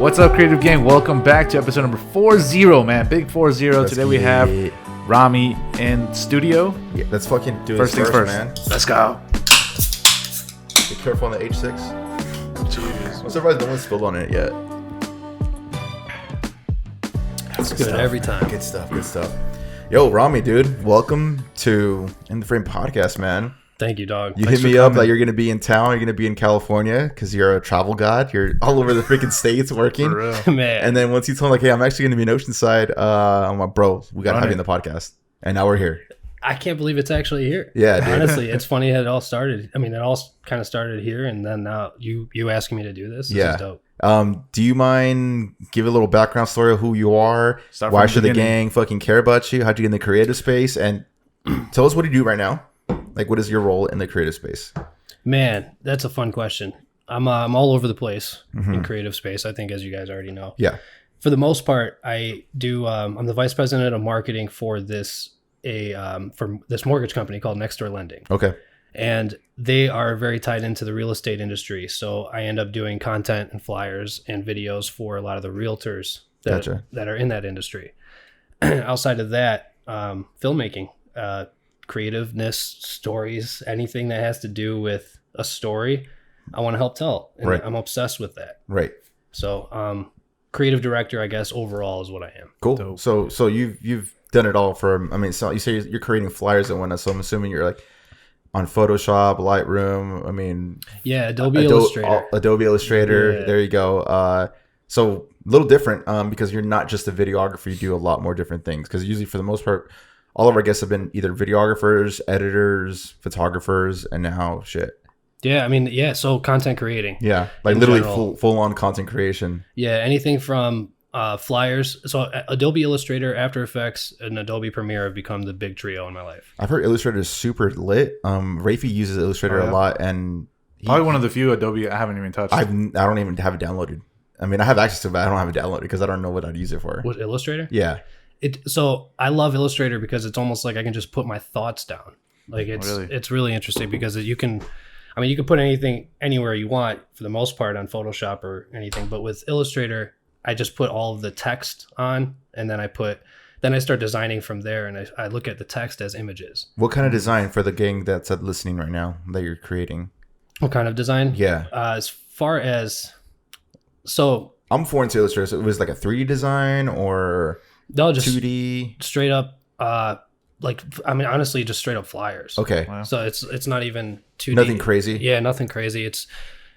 What's up, Creative Gang? Welcome back to episode number 40, man. Big 40. Today we have Rami in studio. Yeah, let's fucking do First this things first, man. Let's go. Be careful on the H6. Jeez. I'm surprised no one spilled on it yet. That's good stuff. every time. Good stuff. Yo, Rami, dude. Welcome to In the Frame podcast, man. Thank you, dog. You Thanks hit me for up coming. that you're going to be in town. You're going to be in California because you're a travel god. You're all over the freaking states working. For real. Man. And then once you told me, like, hey, I'm actually going to be in Oceanside, I'm like, bro, we got to have you in it. the podcast. And now we're here. I can't believe it's actually here. Yeah, dude. Honestly, it's funny how it all started. I mean, it all kind of started here, and then now you asking me to do this. This is dope. Do you mind give a little background story of who you are? Start Why from should the the gang fucking care about you? How'd you get in the creative space? And tell us what you do right now. Like, what is your role in the creative space? Man, that's a fun question. I'm all over the place in creative space, I think, as you guys already know. Yeah. For the most part, I do. I'm the vice president of marketing for this mortgage company called Next Door Lending. Okay. And they are very tied into the real estate industry. So I end up doing content and flyers and videos for a lot of the realtors that are in that industry. Outside of that, filmmaking, creativeness, stories, anything that has to do with a story, I want to help tell. And Right. I'm obsessed with that. Right. So creative director, I guess, overall is what I am. Cool. Dope. So you've done it all for, I mean, so you say you're creating flyers and whatnot. So I'm assuming you're like on Photoshop, Lightroom. I mean, Yeah, Adobe Illustrator. Adobe Illustrator. Yeah. There you go. So a little different because you're not just a videographer. You do a lot more different things. Because usually, for the most part, all of our guests have been either videographers, editors, photographers, and now shit. Yeah, I mean, yeah, so content creating. Yeah, like In literally general. full on content creation. Yeah, anything from flyers. So Adobe Illustrator, After Effects, and Adobe Premiere have become the big trio in my life. I've heard Illustrator is super lit. Rafi uses Illustrator Oh, yeah. a lot, and Probably one of the few Adobe I haven't even touched. I don't even have it downloaded. I mean, I have access to it, but I don't have it downloaded because I don't know what I'd use it for. What, Illustrator? Yeah. So I love Illustrator because it's almost like I can just put my thoughts down. Like it's really interesting because you can put anything anywhere you want for the most part on Photoshop or anything. But with Illustrator, I just put all of the text on, and then I start designing from there, and I look at the text as images. What kind of design for the gang that's listening right now that you're creating? What kind of design? Yeah. As far as I'm foreign to Illustrator, so it was like a 3D design or no, just 2D. straight up honestly just straight up flyers. Okay. Wow. So it's not even 2D. Nothing crazy. Yeah, nothing crazy.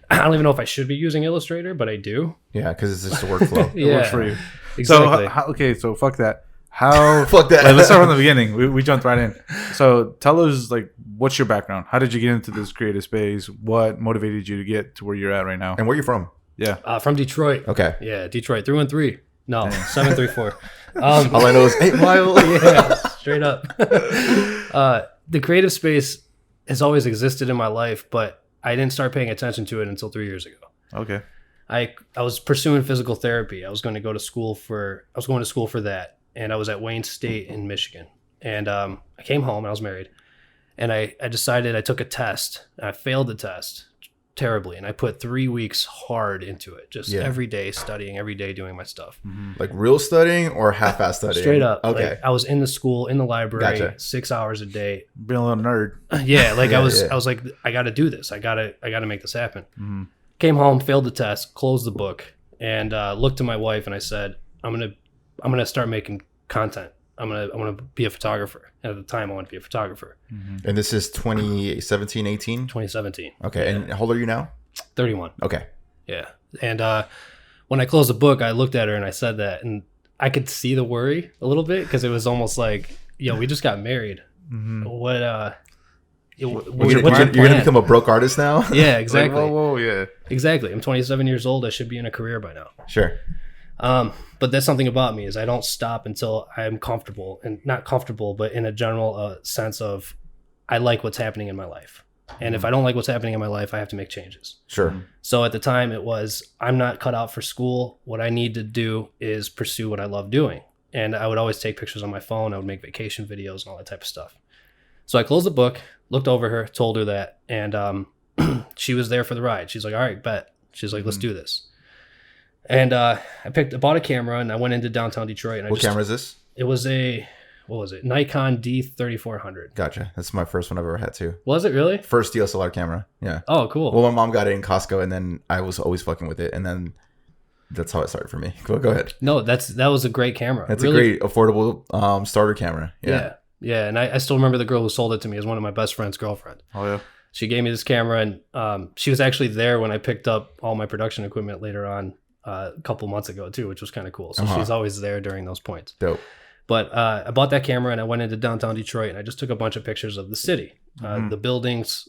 I don't even know if I should be using Illustrator, but I do. Yeah, because it's just a workflow. It works for you. Exactly. So fuck that. How? Fuck that. Like, let's start from the beginning. We jumped right in. So tell us, like, what's your background? How did you get into this creative space? What motivated you to get to where you're at right now? And where you from? Yeah. From Detroit. Okay. Yeah, Detroit 313. No, 734. All I know is 8 Mile. Yeah, straight up. The creative space has always existed in my life, but I didn't start paying attention to it until 3 years ago. Okay. I was pursuing physical therapy. I was going to school for that, and I was at Wayne State in Michigan. And I came home, and I was married, and I decided I took a test, and I failed the test terribly, and I put 3 weeks hard into it, just every day studying, every day doing my stuff. Like real studying or half-ass studying? Straight up. Okay. Like, I was in the library, Gotcha. 6 hours a day. Being a little nerd. Yeah, like Yeah, I was yeah. like, I got to do this. I got to make this happen. Mm-hmm. Came home, failed the test, closed the book, and looked to my wife and I said, I'm gonna start making content. I'm gonna be a photographer. And at the time, I wanted to be a photographer. And this is 2017, 18? 2017. Okay. And how old are you now? 31. Okay. Yeah. And when I closed the book, I looked at her and I said that, and I could see the worry a little bit because it was almost like, we just got married. What? What's You're your going to plan? become a broke artist now? Yeah, exactly. Like, whoa, yeah. Exactly. I'm 27 years old. I should be in a career by now. Sure. But that's something about me is I don't stop until I'm comfortable, and not comfortable, but in a general sense of I like what's happening in my life. And if I don't like what's happening in my life, I have to make changes. Sure. So at the time it was, I'm not cut out for school. What I need to do is pursue what I love doing. And I would always take pictures on my phone. I would make vacation videos and all that type of stuff. So I closed the book, looked over her, told her that. And she was there for the ride. She's like, all right, bet. She's like, let's do this. And I bought a camera, and I went into downtown Detroit. And what camera is this? It was what was it? Nikon D3400. Gotcha. That's my first one I've ever had too. Was it really? First DSLR camera. Yeah. Oh, cool. Well, my mom got it in Costco, and then I was always fucking with it, and then that's how it started for me. Go ahead. No, that was a great camera. That's really a great affordable starter camera. Yeah. And I still remember the girl who sold it to me as one of my best friend's girlfriend. Oh yeah. She gave me this camera, and she was actually there when I picked up all my production equipment later on a couple months ago too, which was kind of cool. So she's always there during those points. Dope. But I bought that camera, and I went into downtown Detroit, and I just took a bunch of pictures of the city, the buildings,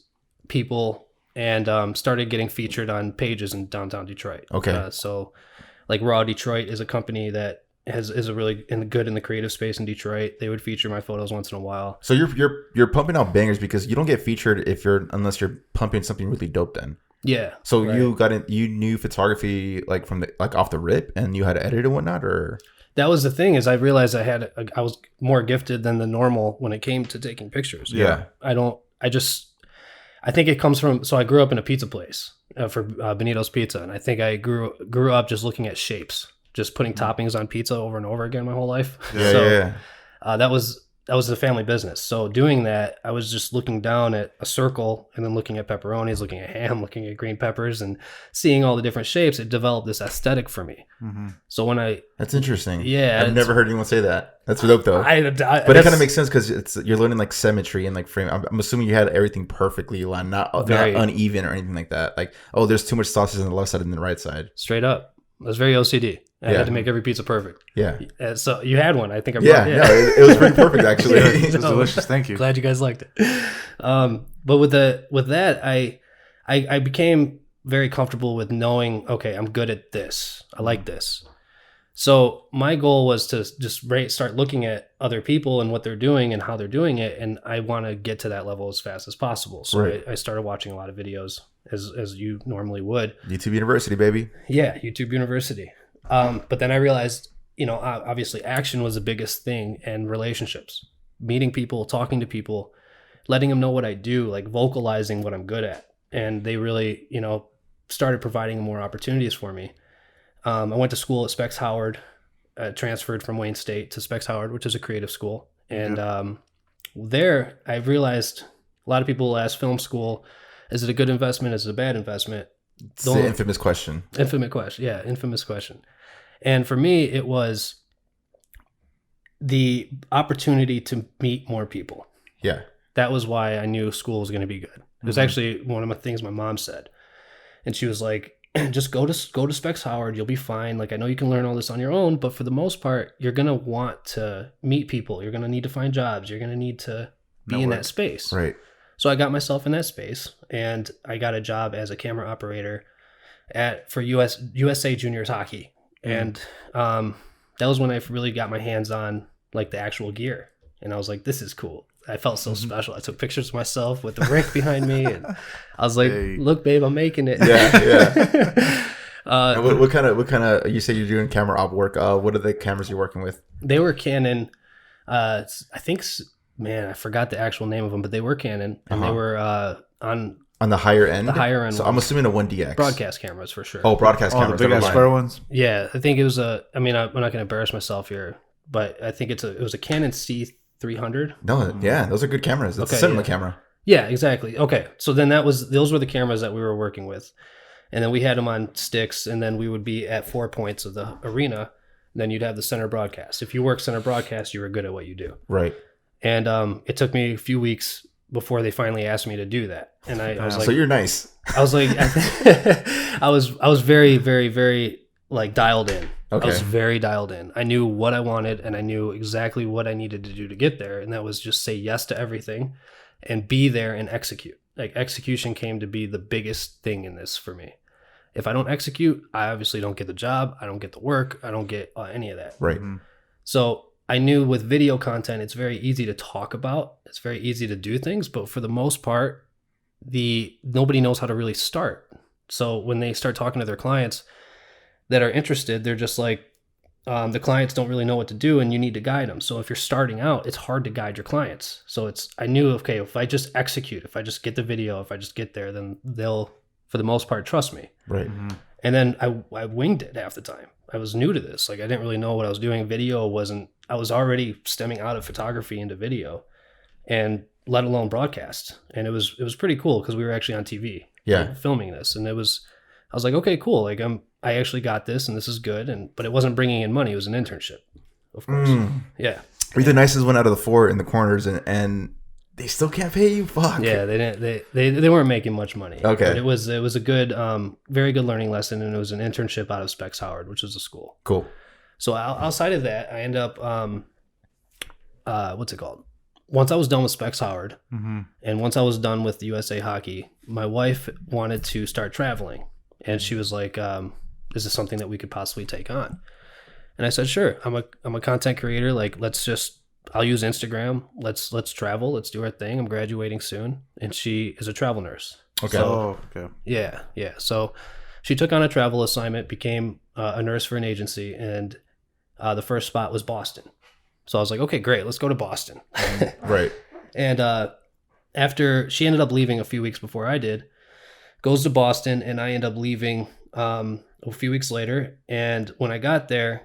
people, and started getting featured on pages in downtown Detroit. Okay. So like Raw Detroit is a company that is a really good in the creative space in Detroit. They would feature my photos once in a while. So you're pumping out bangers because you don't get featured unless you're pumping something really dope then. Yeah. So right. You knew photography like from off the rip, and you had to edit and whatnot, or that was the thing, is I realized I was more gifted than the normal when it came to taking pictures. Yeah. I think it comes from, so I grew up in a pizza place for Benito's Pizza. And I think I grew up just looking at shapes, just putting toppings on pizza over and over again my whole life. Yeah. That was the family business. So doing that, I was just looking down at a circle and then looking at pepperonis, looking at ham, looking at green peppers, and seeing all the different shapes. It developed this aesthetic for me. Mm-hmm. So that's interesting. Yeah, I've never heard anyone say that. That's dope though. But it kind of makes sense because you're learning like symmetry and like frame. I'm assuming you had everything perfectly aligned, not uneven or anything like that. Like, oh, there's too much sauces on the left side and the right side. Straight up, I was very OCD. I had to make every pizza perfect. Yeah. So you had one. I think I brought it. Yeah, it was pretty perfect actually. It was delicious. Thank you. Glad you guys liked it. But with that, I became very comfortable with knowing, okay, I'm good at this. I like this. So my goal was to just start looking at other people and what they're doing and how they're doing it, and I want to get to that level as fast as possible. So I started watching a lot of videos, as you normally would. YouTube University, baby. Yeah, YouTube University. But then I realized, obviously action was the biggest thing, and relationships, meeting people, talking to people, letting them know what I do, like vocalizing what I'm good at. And they really, started providing more opportunities for me. I went to school at Specs Howard, transferred from Wayne State to Specs Howard, which is a creative school. And there I realized a lot of people ask film school, is it a good investment? Is it a bad investment? It's the infamous question. Infamous question. And for me, it was the opportunity to meet more people. Yeah. That was why I knew school was going to be good. It was actually one of the things my mom said. And she was like, just go to Specs Howard. You'll be fine. Like, I know you can learn all this on your own, but for the most part, you're going to want to meet people. You're going to need to find jobs. You're going to need to be in that space. Right. So I got myself in that space, and I got a job as a camera operator for USA Juniors Hockey. And that was when I really got my hands on like the actual gear, and I was like, this is cool. I felt so special. I took pictures of myself with the rink behind me, and I was like, look, babe, I'm making it. Yeah. What kind of you say you're doing camera op work? What are the cameras you're working with? They were Canon. I think, man, I forgot the actual name of them, but they were Canon, and they were on the higher end. So ones. I'm assuming a 1DX. Broadcast cameras for sure. Oh, broadcast cameras. The big ass square ones. Yeah, I think it was I'm not going to embarrass myself here, but I think it was a Canon C300. No, yeah, those are good cameras. It's a cinema camera. Yeah, exactly. Okay, so then those were the cameras that we were working with, and then we had them on sticks, and then we would be at 4 points of the arena. Then you'd have the center broadcast. If you work center broadcast, you were good at what you do. Right. And it took me a few weeks before they finally asked me to do that. And I was like, so you're nice. I was like, I was very, very, very like dialed in. Okay. I was very dialed in. I knew what I wanted, and I knew exactly what I needed to do to get there. And that was just say yes to everything and be there and execute. Like, execution came to be the biggest thing in this for me. If I don't execute, I obviously don't get the job. I don't get the work. I don't get any of that. Right. So I knew with video content, it's very easy to talk about. It's very easy to do things, but for the most part, nobody knows how to really start. So when they start talking to their clients that are interested, they're just like, the clients don't really know what to do, and you need to guide them. So if you're starting out, it's hard to guide your clients. So I knew, okay, if I just execute, if I just get the video, if I just get there, then they'll for the most part, trust me. Right. And then I winged it half the time. I was new to this. Like I didn't really know what I was doing. I was already stemming out of photography into video, and let alone broadcast. And it was pretty cool because we were actually on TV, filming this. And I was like, okay, cool. Like I actually got this, and this is good. But it wasn't bringing in money. It was an internship, of course. Yeah. We're the nicest one out of the four in the corners, and they still can't pay you. Fuck. Yeah, they didn't. They weren't making much money. Okay. But it was a good, very good learning lesson, and it was an internship out of Specs Howard, which was a school. Cool. So outside of that, I end up, what's it called? Once I was done with Specs Howard, and once I was done with USA Hockey, my wife wanted to start traveling, and she was like, "Is this something that we could possibly take on?" And I said, "Sure. I'm a content creator. Like, I'll use Instagram. Let's travel. Let's do our thing. I'm graduating soon." And she is a travel nurse. Okay. So, okay. Yeah. So she took on a travel assignment, became a nurse for an agency, and the first spot was Boston. So I was like, okay, great. Let's go to Boston. Right. And after she ended up leaving a few weeks before I did, goes to Boston, and I end up leaving a few weeks later. And when I got there,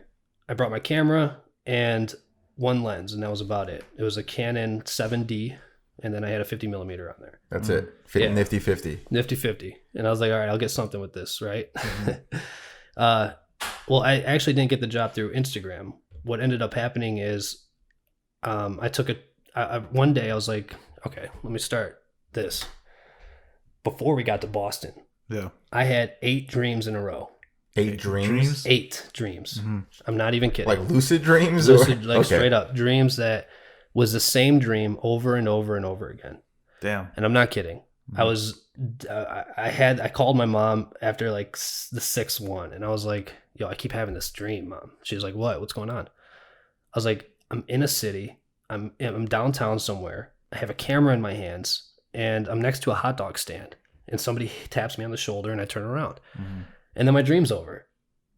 I brought my camera and one lens, and that was about it. It was a Canon 7D, and then I had a 50 millimeter on there. That's it. Nifty 50. Nifty 50. And I was like, all right, I'll get something with this, right? Well, I actually didn't get the job through Instagram. What ended up happening is I took one day I was like, okay, let me start this. Before we got to Boston, I had 8 dreams in a row. 8 dreams? 8 dreams. I'm not even kidding. Like lucid dreams? Lucid, like straight up. Dreams that was the same dream over and over and over again. Damn. And I'm not kidding. I called my mom after like the 6th one, and I was like, yo, I keep having this dream, Mom. She was like, what's going on? I was like, I'm in a city. I'm downtown somewhere. I have a camera in my hands, and I'm next to a hot dog stand, and somebody taps me on the shoulder, and I turn around, and then my dream's over.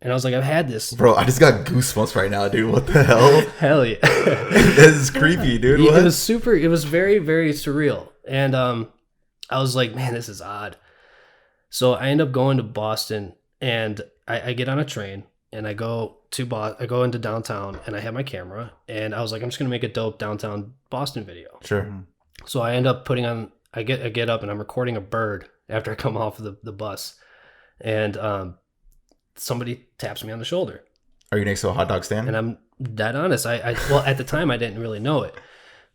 And I was like, I've had this. Bro, I just got goosebumps right now, dude. What the hell? Hell yeah. This is creepy, dude. Yeah, what? It was very, very surreal. And I was like, man, this is odd. So I end up going to Boston, and I get on a train, and I go into downtown, and I have my camera, and I was like, I'm just going to make a dope downtown Boston video. Sure. So I end up I get up, and I'm recording a bird after I come off the bus. And somebody taps me on the shoulder. Are you next to a hot dog stand? And I'm dead honest. Well, at the time I didn't really know it,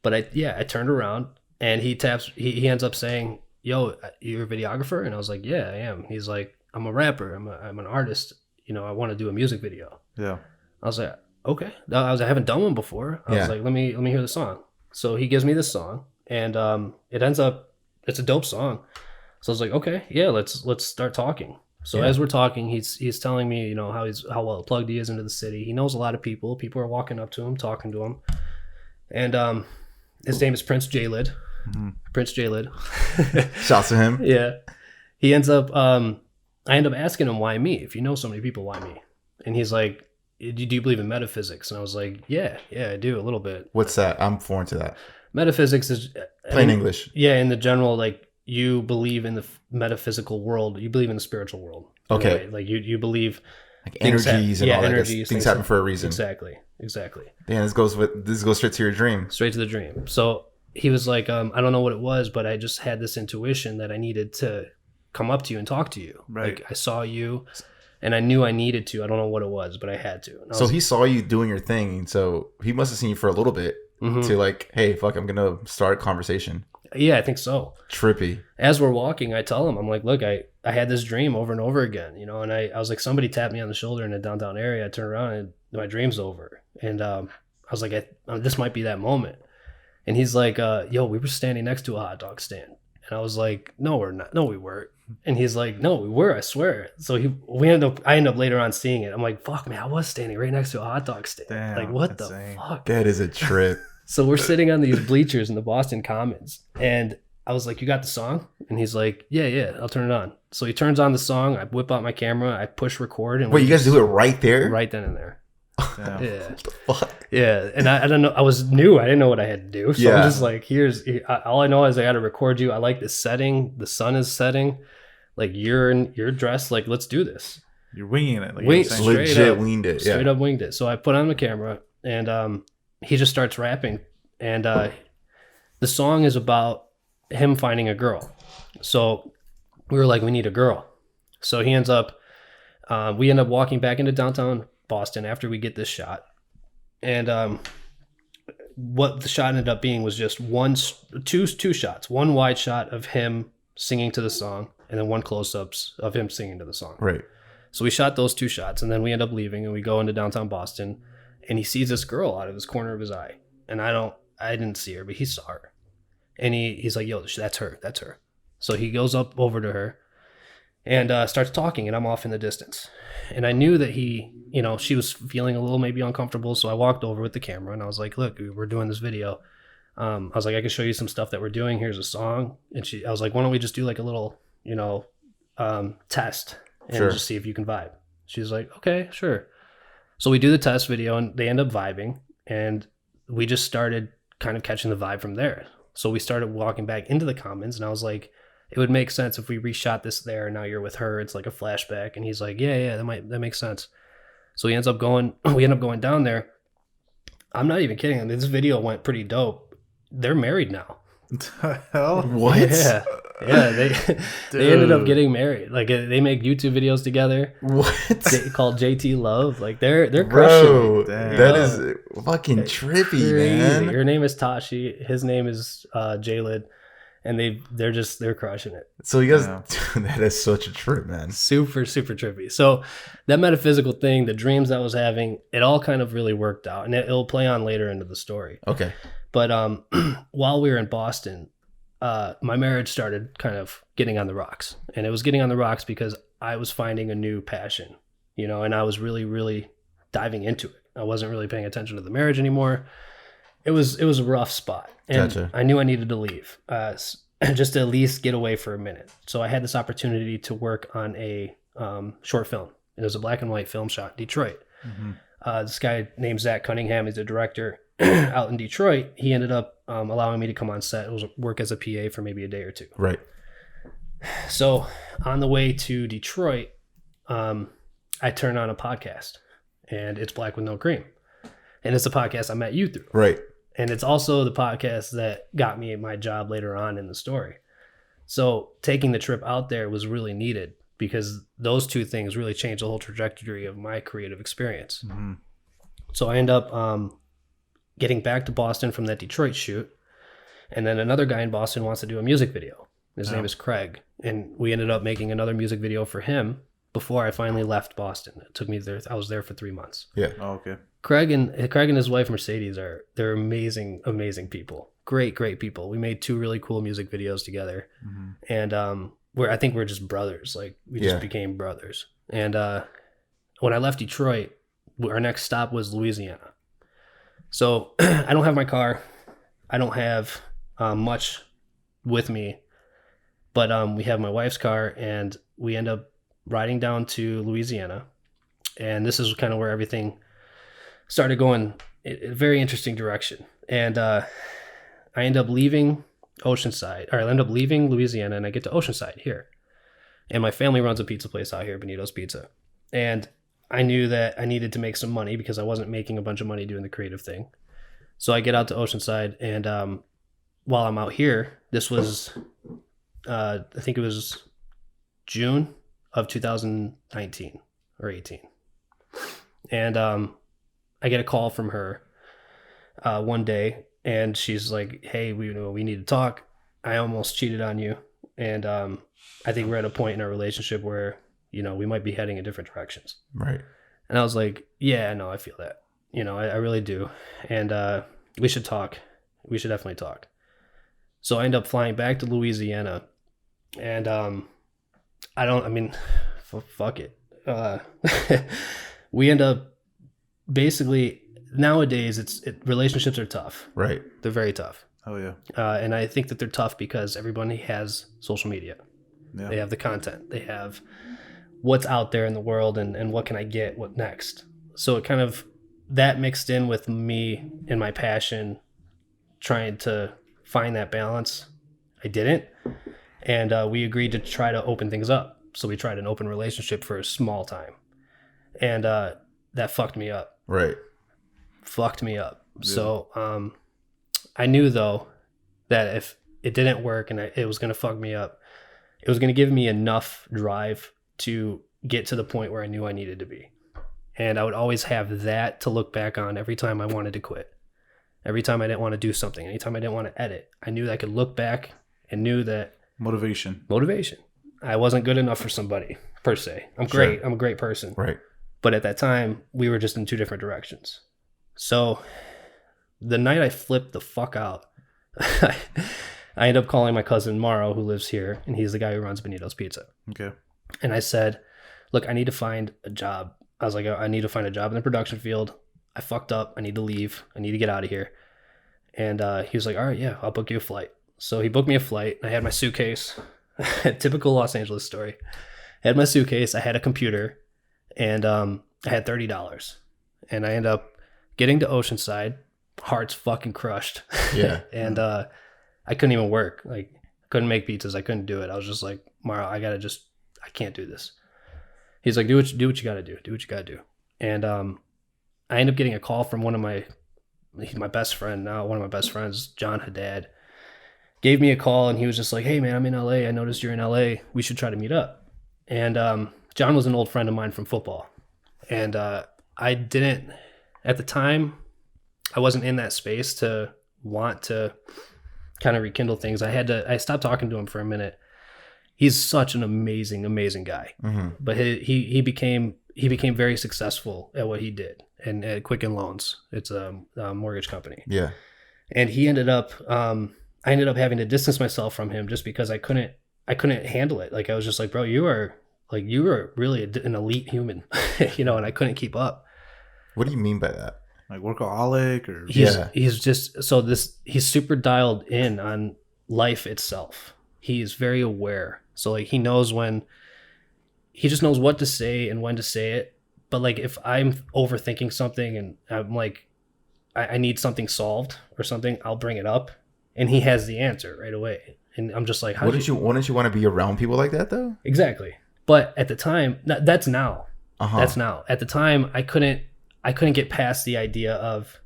but I turned around, and he ends up saying, yo, you're a videographer? And I was like, yeah, I am. He's like, I'm a rapper. I'm an artist. You know, I want to do a music video. Yeah. I was like, okay. I haven't done one before. I was like, let me hear the song. So he gives me this song, and it's a dope song. So I was like, okay, yeah, let's start talking. So as we're talking, he's telling me, you know, how well plugged he is into the city. He knows a lot of people. People are walking up to him, talking to him. And his name is Prince J-Lid. Prince J-Lid. Shouts to him. Yeah. He ends up I end up asking him, why me? If you know so many people, why me? And he's like, do you believe in metaphysics? And I was like, yeah, I do a little bit. What's that? I'm foreign to that. Metaphysics is plain English. Yeah, in the general, like, you believe in the metaphysical world. You believe in the spiritual world. Okay. Like you believe like energies and all that. Things happen for a reason. Exactly. Damn, this goes straight to your dream. Straight to the dream. So he was like, I don't know what it was, but I just had this intuition that I needed to come up to you and talk to you. Right. Like I saw you, and I knew I needed to. I don't know what it was, but I had to. So he saw you doing your thing, and so he must have seen you for a little bit to like, hey, fuck, I'm gonna start a conversation. Yeah, I think so. Trippy. As we're walking, I tell him, I'm like, look, I had this dream over and over again, you know, and I was like, somebody tapped me on the shoulder in a downtown area. I turned around and my dream's over. And I was like, this might be that moment. And he's like, yo, we were standing next to a hot dog stand. And I was like, no, we're not. No, we weren't. And he's like, no, we were, I swear. So I end up later on seeing it. I'm like, fuck, man, I was standing right next to a hot dog stand. Damn, like, what insane. the fuck? That is a trip. So we're sitting on these bleachers in the Boston Commons, and I was like, you got the song? And he's like, yeah, I'll turn it on. So he turns on the song. I whip out my camera. I push record. And wait, you guys do it right there? Right then and there. Damn. Yeah. What the fuck? Yeah. And I don't know. I was new. I didn't know what I had to do. So I'm just like, all I know is I got to record you. I like the setting. The sun is setting. Like you're dressed like, let's do this. You're winging it. Like legit winged it. Straight up winged it. So I put on the camera and he just starts rapping. And the song is about him finding a girl. So we were like, we need a girl. So we end up walking back into downtown Boston after we get this shot. And what the shot ended up being was just two shots. One wide shot of him singing to the song, and then one close-ups of him singing to the song. Right. So we shot those 2 shots, and then we end up leaving, and we go into downtown Boston, and he sees this girl out of his corner of his eye. And I didn't see her, but he saw her. And he's like, yo, that's her. So he goes up over to her and starts talking, and I'm off in the distance. And I knew that she was feeling a little maybe uncomfortable, so I walked over with the camera, and I was like, look, we're doing this video. I was like, I can show you some stuff that we're doing. Here's a song. And I was like, why don't we just do like a little, test and just see if you can vibe. She's like, okay, sure. So we do the test video, and they end up vibing, and we just started kind of catching the vibe from there. So we started walking back into the commons, and I was like, it would make sense if we reshot this there, and now you're with her. It's like a flashback. And he's like, yeah, that makes sense. So we end up going down there. I'm not even kidding. This video went pretty dope. They're married now. The hell? What? Yeah. Yeah, they ended up getting married. Like they make YouTube videos together. What? Called JT Love. Like they're crushing. That is fucking trippy, man. Her name is Tashi. His name is Jalid, and they're crushing it. So you guys, that is such a trip, man. Super super trippy. So that metaphysical thing, the dreams I was having, it all kind of really worked out, and it'll play on later into the story. Okay. But while we were in Boston, my marriage started kind of getting on the rocks. And it was getting on the rocks because I was finding a new passion, and I was really, really diving into it. I wasn't really paying attention to the marriage anymore. It was a rough spot. And Gotcha. I knew I needed to leave just to at least get away for a minute. So I had this opportunity to work on a short film. It was a black and white film shot in Detroit. Mm-hmm. This guy named Zach Cunningham, he's a director out in Detroit. He ended up allowing me to come on set. It was work as a PA for maybe a day or two. Right. So on the way to Detroit, I turned on a podcast, and it's Black with No Cream. And it's a podcast I met you through. Right. And it's also the podcast that got me my job later on in the story. So taking the trip out there was really needed because those two things really changed the whole trajectory of my creative experience. Mm-hmm. So I end up getting back to Boston from that Detroit shoot. And then another guy in Boston wants to do a music video. His name is Craig. And we ended up making another music video for him before I finally left Boston. It took me there. I was there for 3 months. Yeah. Oh, okay. Craig and his wife Mercedes they're amazing, amazing people. Great, great people. We made 2 really cool music videos together. Mm-hmm. And I think we're just brothers. Like we just became brothers. And when I left Detroit, our next stop was Louisiana. So I don't have my car. I don't have much with me, but we have my wife's car, and we end up riding down to Louisiana. And this is kind of where everything started going in a very interesting direction. And I end up leaving Louisiana, and I get to Oceanside here. And my family runs a pizza place out here, Benito's Pizza. And I knew that I needed to make some money because I wasn't making a bunch of money doing the creative thing. So I get out to Oceanside, and while I'm out here, this was, I think it was June of 2019 or 18. And I get a call from her one day, and she's like, hey, we need to talk. I almost cheated on you. And I think we're at a point in our relationship where, we might be heading in different directions. Right. And I was like, yeah, no, I feel that. I really do. And we should talk. We should definitely talk. So I end up flying back to Louisiana. And fuck it. We end up basically, nowadays, relationships are tough. Right. They're very tough. Oh, yeah. And I think that they're tough because everybody has social media. Yeah. They have the content. They have what's out there in the world and what can I get, what next. So it kind of, that mixed in with me and my passion trying to find that balance. I didn't. And we agreed to try to open things up. So we tried an open relationship for a small time. And that fucked me up. Right. Fucked me up. Yeah. So I knew, though, that if it didn't work and it was going to fuck me up, it was going to give me enough drive to get to the point where I knew I needed to be. And I would always have that to look back on every time I wanted to quit. Every time I didn't want to do something, anytime I didn't want to edit, I knew that I could look back and knew that Motivation. I wasn't good enough for somebody, per se. I'm great. Sure. I'm a great person. Right. But at that time, we were just in two different directions. So the night I flipped the fuck out, I ended up calling my cousin Mauro, who lives here, and he's the guy who runs Benito's Pizza. Okay. And I said, look, I need to find a job. I was like, I need to find a job in the production field. I fucked up. I need to leave. I need to get out of here. And he was like, all right, yeah, I'll book you a flight. So he booked me a flight. I had my suitcase. Typical Los Angeles story. I had my suitcase. I had a computer. And I had $30. And I ended up getting to Oceanside. Heart's fucking crushed. Yeah. And I couldn't even work. Like, couldn't make pizzas. I couldn't do it. I was just like, Mauro, I can't do this. He's like, do what you got to do. Do what you got to do. And I ended up getting a call from he's my best friend now, one of my best friends, John Haddad, gave me a call, and he was just like, hey, man, I'm in LA. I noticed you're in LA. We should try to meet up. And John was an old friend of mine from football. And I didn't, at the time, I wasn't in that space to want to kind of rekindle things. I stopped talking to him for a minute. He's such an amazing, amazing guy. Mm-hmm. But he became very successful at what he did, and at Quicken Loans. It's a mortgage company. Yeah. And he ended up, I ended up having to distance myself from him just because I couldn't handle it. Like, I was just like, bro, you are really an elite human, and I couldn't keep up. What do you mean by that? Like workaholic, or he's just he's super dialed in on life itself. He's very aware. So like he just knows what to say and when to say it. But like if I'm overthinking something and I'm like, I need something solved or something, I'll bring it up, and he has the answer right away. And I'm just like, wouldn't you want to be around people like that though? Exactly. But at the time, that's now. That's now. At the time, I couldn't get past the idea of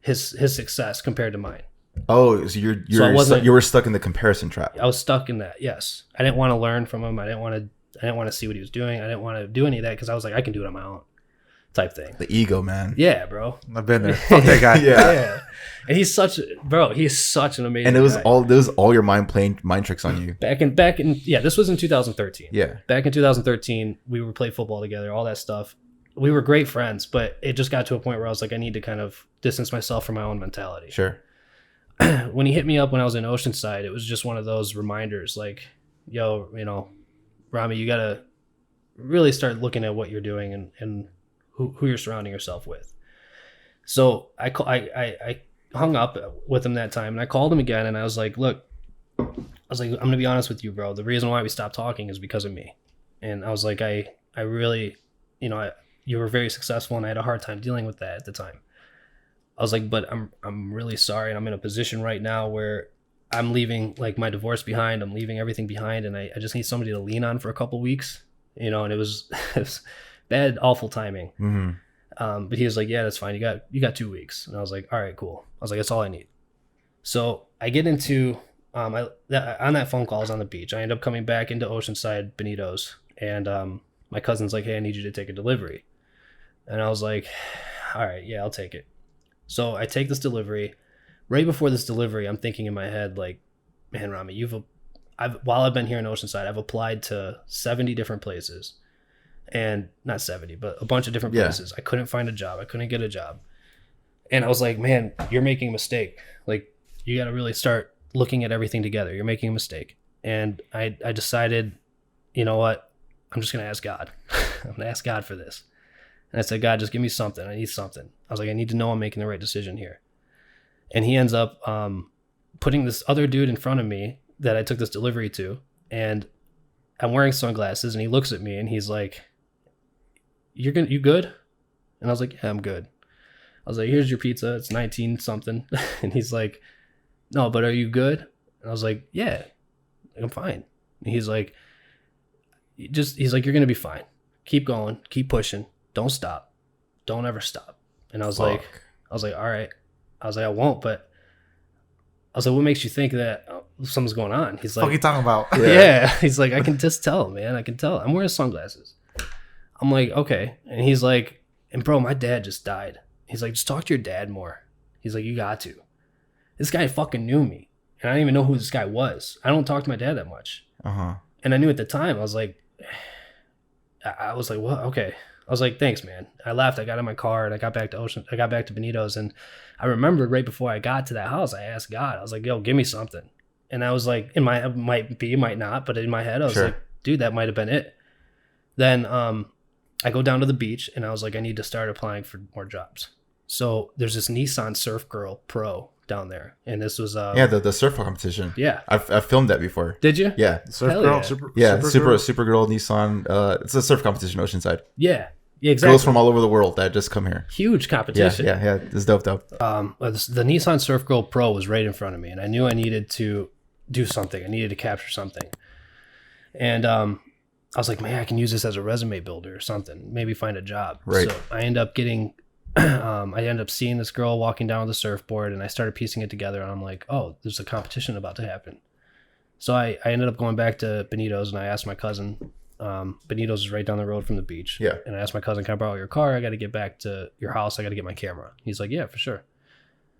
his success compared to mine. Oh, so you were stuck in the comparison trap. I was stuck in that. Yes, I didn't want to learn from him. I didn't want to see what he was doing. I didn't want to do any of that because I was like, I can do it on my own, type thing. The ego, man. Yeah, bro. I've been there. Fuck that guy. Yeah. And he's such an amazing. And it was guy. all your mind playing mind tricks on you. Back in yeah, this was in 2013. Yeah. Back in 2013, we would play football together, all that stuff. We were great friends, but it just got to a point where I was like, I need to kind of distance myself from my own mentality. Sure. When he hit me up when I was in Oceanside, it was just one of those reminders like, yo, Rami, you got to really start looking at what you're doing and who you're surrounding yourself with. So I hung up with him that time, and I called him again, and I was like, look, I'm going to be honest with you, bro. The reason why we stopped talking is because of me. And I was like, I really, you were very successful, and I had a hard time dealing with that at the time. I was like, but I'm really sorry, and I'm in a position right now where I'm leaving like my divorce behind. I'm leaving everything behind, and I just need somebody to lean on for a couple weeks, and it was bad, awful timing. Mm-hmm. But he was like, yeah, that's fine. You got 2 weeks. And I was like, all right, cool. I was like, that's all I need. So I get into, on that phone call, I was on the beach. I end up coming back into Oceanside Benito's, and my cousin's like, hey, I need you to take a delivery. And I was like, all right, yeah, I'll take it. So I take this delivery. Right before this delivery, I'm thinking in my head, like, man, Rami, while I've been here in Oceanside, I've applied to 70 different places. And not 70, but a bunch of different places. I couldn't find a job. I couldn't get a job. And I was like, man, you're making a mistake. Like, you got to really start looking at everything together. You're making a mistake. And I decided, you know what? I'm just going to ask God. I'm going to ask God for this. And I said, God, just give me something. I need something. I was like, I need to know I'm making the right decision here. And he ends up putting this other dude in front of me that I took this delivery to. And I'm wearing sunglasses, and he looks at me, and he's like, you good? And I was like, yeah, I'm good. I was like, here's your pizza. It's 19 something. And he's like, no, but are you good? And I was like, yeah, I'm fine. He's like, he's like, you're going to be fine. Keep going, keep pushing. Don't stop. Don't ever stop. And I was like, all right. I was like, I won't, but I was like, what makes you think that something's going on? He's like, what are you talking about? Yeah. He's like, I can just tell, man. I can tell. I'm wearing sunglasses. I'm like, okay. And he's like, and bro, my dad just died. He's like, just talk to your dad more. He's like, you got to. This guy fucking knew me. And I didn't even know who this guy was. I don't talk to my dad that much. Uh-huh. And I knew at the time, I was like, well, okay. I was like, thanks, man. I left. I got in my car and I got back to Benito's. And I remembered right before I got to that house, I asked God, I was like, yo, give me something. And I was like, in my head, might be, might not, but in my head, I was like, dude, that might have been it. Then I go down to the beach and I was like, I need to start applying for more jobs. So there's this Nissan Surf Girl Pro down there. And this was the surf competition. Yeah. I've filmed that before. Did you? Yeah. Surf Hell Girl? yeah. Supergirl Nissan. It's a surf competition Oceanside. Yeah. Yeah, exactly. Girls from all over the world that just come here. Huge competition. Yeah. It's dope. The Nissan Surf Girl Pro was right in front of me, and I knew I needed to do something. I needed to capture something. And I was like, man, I can use this as a resume builder or something. Maybe find a job. Right. So I end up getting, I end up seeing this girl walking down with a surfboard, and I started piecing it together, and I'm like, oh, there's a competition about to happen. So I ended up going back to Benito's, and I asked my cousin, Benito's is right down the road from the beach. Yeah. And I asked my cousin, can I borrow your car? I got to get back to your house. I got to get my camera. He's like, yeah, for sure.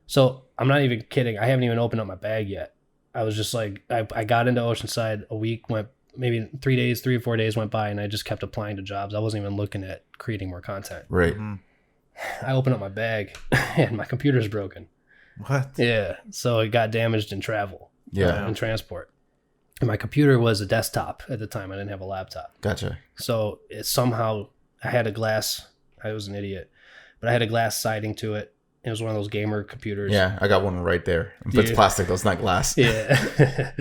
So I'm not even kidding. I haven't even opened up my bag yet. I was just like, I got into Oceanside, a week went, maybe 3 or 4 days went by, and I just kept applying to jobs. I wasn't even looking at creating more content. Right. I opened up my bag and my computer's broken. What? Yeah. So it got damaged in travel. Yeah. In transport. And my computer was a desktop at the time. I didn't have a laptop. Gotcha. So it somehow, I had a glass, I was an idiot, but I had a glass siding to it. It was one of those gamer computers. Yeah, I got one right there. But it's plastic though, it's not glass. Yeah.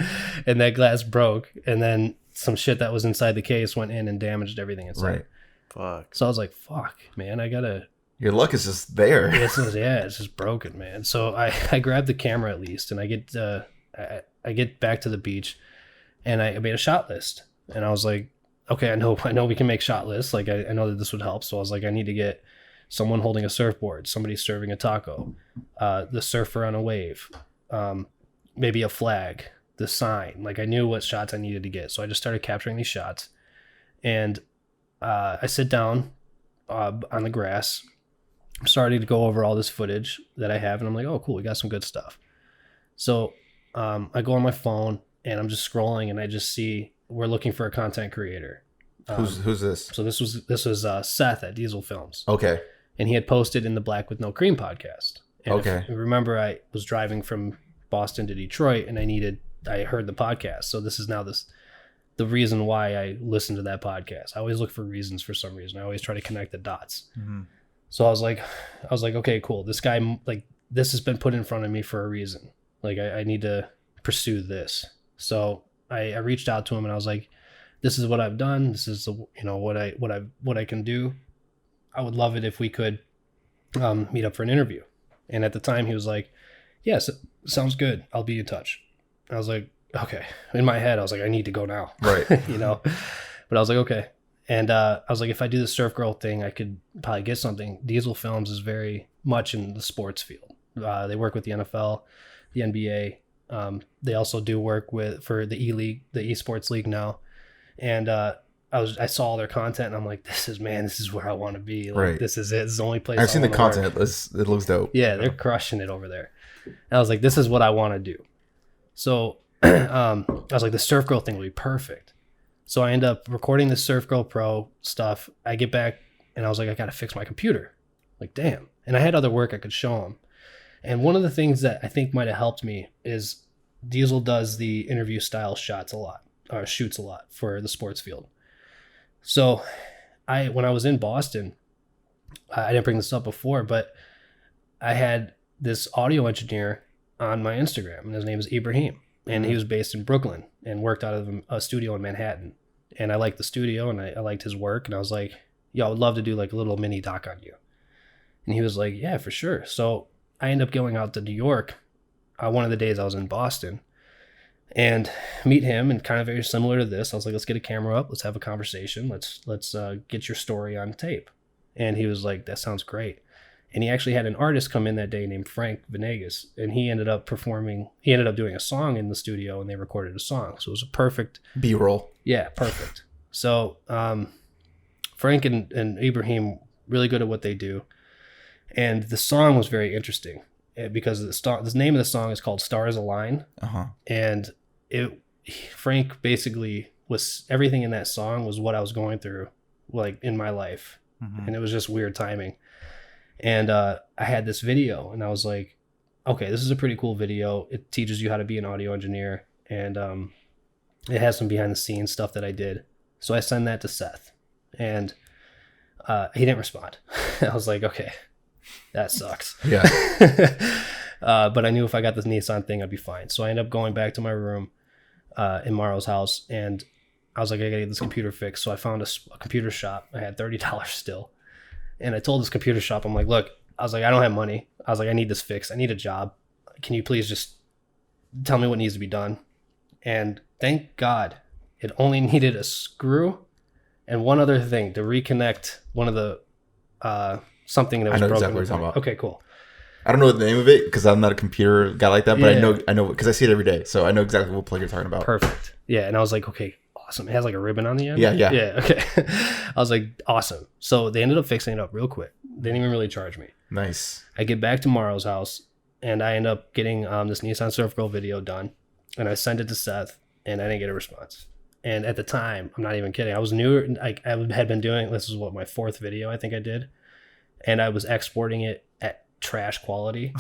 And that glass broke, and then some shit that was inside the case went in and damaged everything inside. Right. Fuck. So I was like, fuck, man, I gotta. Your luck is just there. It's just broken, man. So I grabbed the camera at least, and I get back to the beach, and I made a shot list. And I was like, okay, I know we can make shot lists. Like I know that this would help. So I was like, I need to get someone holding a surfboard, somebody serving a taco, the surfer on a wave, maybe a flag, the sign. Like I knew what shots I needed to get. So I just started capturing these shots. And I sit down on the grass. I'm starting to go over all this footage that I have. And I'm like, oh, cool. We got some good stuff. So I go on my phone and I'm just scrolling, and I just see we're looking for a content creator. Who's this? So this was Seth at Diesel Films. Okay. And he had posted in the Black with No Cream podcast. And Okay. Remember, I was driving from Boston to Detroit, and I heard the podcast. So this is now the reason why I listened to that podcast. I always look for reasons for some reason. I always try to connect the dots. Mm-hmm. So I was like, okay, cool. This guy, like, this has been put in front of me for a reason. Like, I need to pursue this. So I reached out to him, and I was like, this is what I've done. This is what I can do. I would love it if we could meet up for an interview. And at the time he was like, yes, sounds good. I'll be in touch. I was like, okay. In my head, I was like, I need to go now. Right. But I was like, okay. And I was like, if I do the surf girl thing, I could probably get something. Diesel Films is very much in the sports field. They work with the NFL, the NBA. They also do work for the E-League, the esports league now. And I saw all their content, and I'm like, this is where I want to be. Like, right. This is it. This is the only place I've seen the content. Work. It looks dope. Yeah, they're crushing it over there. And I was like, this is what I want to do. So I was like, the Surf Girl thing will be perfect. So I end up recording the Surf Girl Pro stuff. I get back, and I was like, I got to fix my computer. Like, damn. And I had other work I could show them. And one of the things that I think might have helped me is Diesel does the interview style shoots a lot for the sports field. So when I was in Boston, I didn't bring this up before, but I had this audio engineer on my Instagram, and his name is Ibrahim, and he was based in Brooklyn and worked out of a studio in Manhattan. And I liked the studio, and I liked his work, and I was like, yo, I would love to do like a little mini doc on you. And he was like, yeah, for sure. So I ended up going out to New York one of the days I was in Boston. and meet him, and kind of very similar to this. I was like, let's get a camera up. Let's have a conversation. Let's get your story on tape. And he was like, that sounds great. And he actually had an artist come in that day named Frank Venegas, and he ended up doing a song in the studio, and they recorded a song. So it was a perfect B-roll. Yeah, perfect. So Frank and Ibrahim, really good at what they do. And the song was very interesting because the name of the song is called Stars Align. Uh-huh. And Frank basically was, everything in that song was what I was going through, like, in my life. Mm-hmm. And it was just weird timing. And I had this video, and I was like, okay, this is a pretty cool video. It teaches you how to be an audio engineer, and it has some behind the scenes stuff that I did. So I sent that to Seth, and he didn't respond. I was like, okay, that sucks. Yeah. But I knew if I got this Nissan thing, I'd be fine. So I ended up going back to my room in Maro's house, and I was like, I gotta get this computer fixed. So I found a computer shop. I had $30 still. And I told this computer shop, I'm like, look, I was like, I don't have money. I was like, I need this fixed. I need a job. Can you please just tell me what needs to be done? And thank God it only needed a screw and one other thing to reconnect one of the something that was broken. Exactly what you're talking about. Okay, cool. I don't know the name of it because I'm not a computer guy like that, but I know because I see it every day. So I know exactly what plug you're talking about. Perfect. Yeah. And I was like, okay, awesome. It has like a ribbon on the end. Yeah. Okay. I was like, awesome. So they ended up fixing it up real quick. They didn't even really charge me. Nice. I get back to Maro's house, and I end up getting this Nissan Surf Girl video done, and I sent it to Seth, and I didn't get a response. And at the time, I'm not even kidding, I was newer. I had been doing, this is what, my 4th video I think I did, and I was exporting it at trash quality.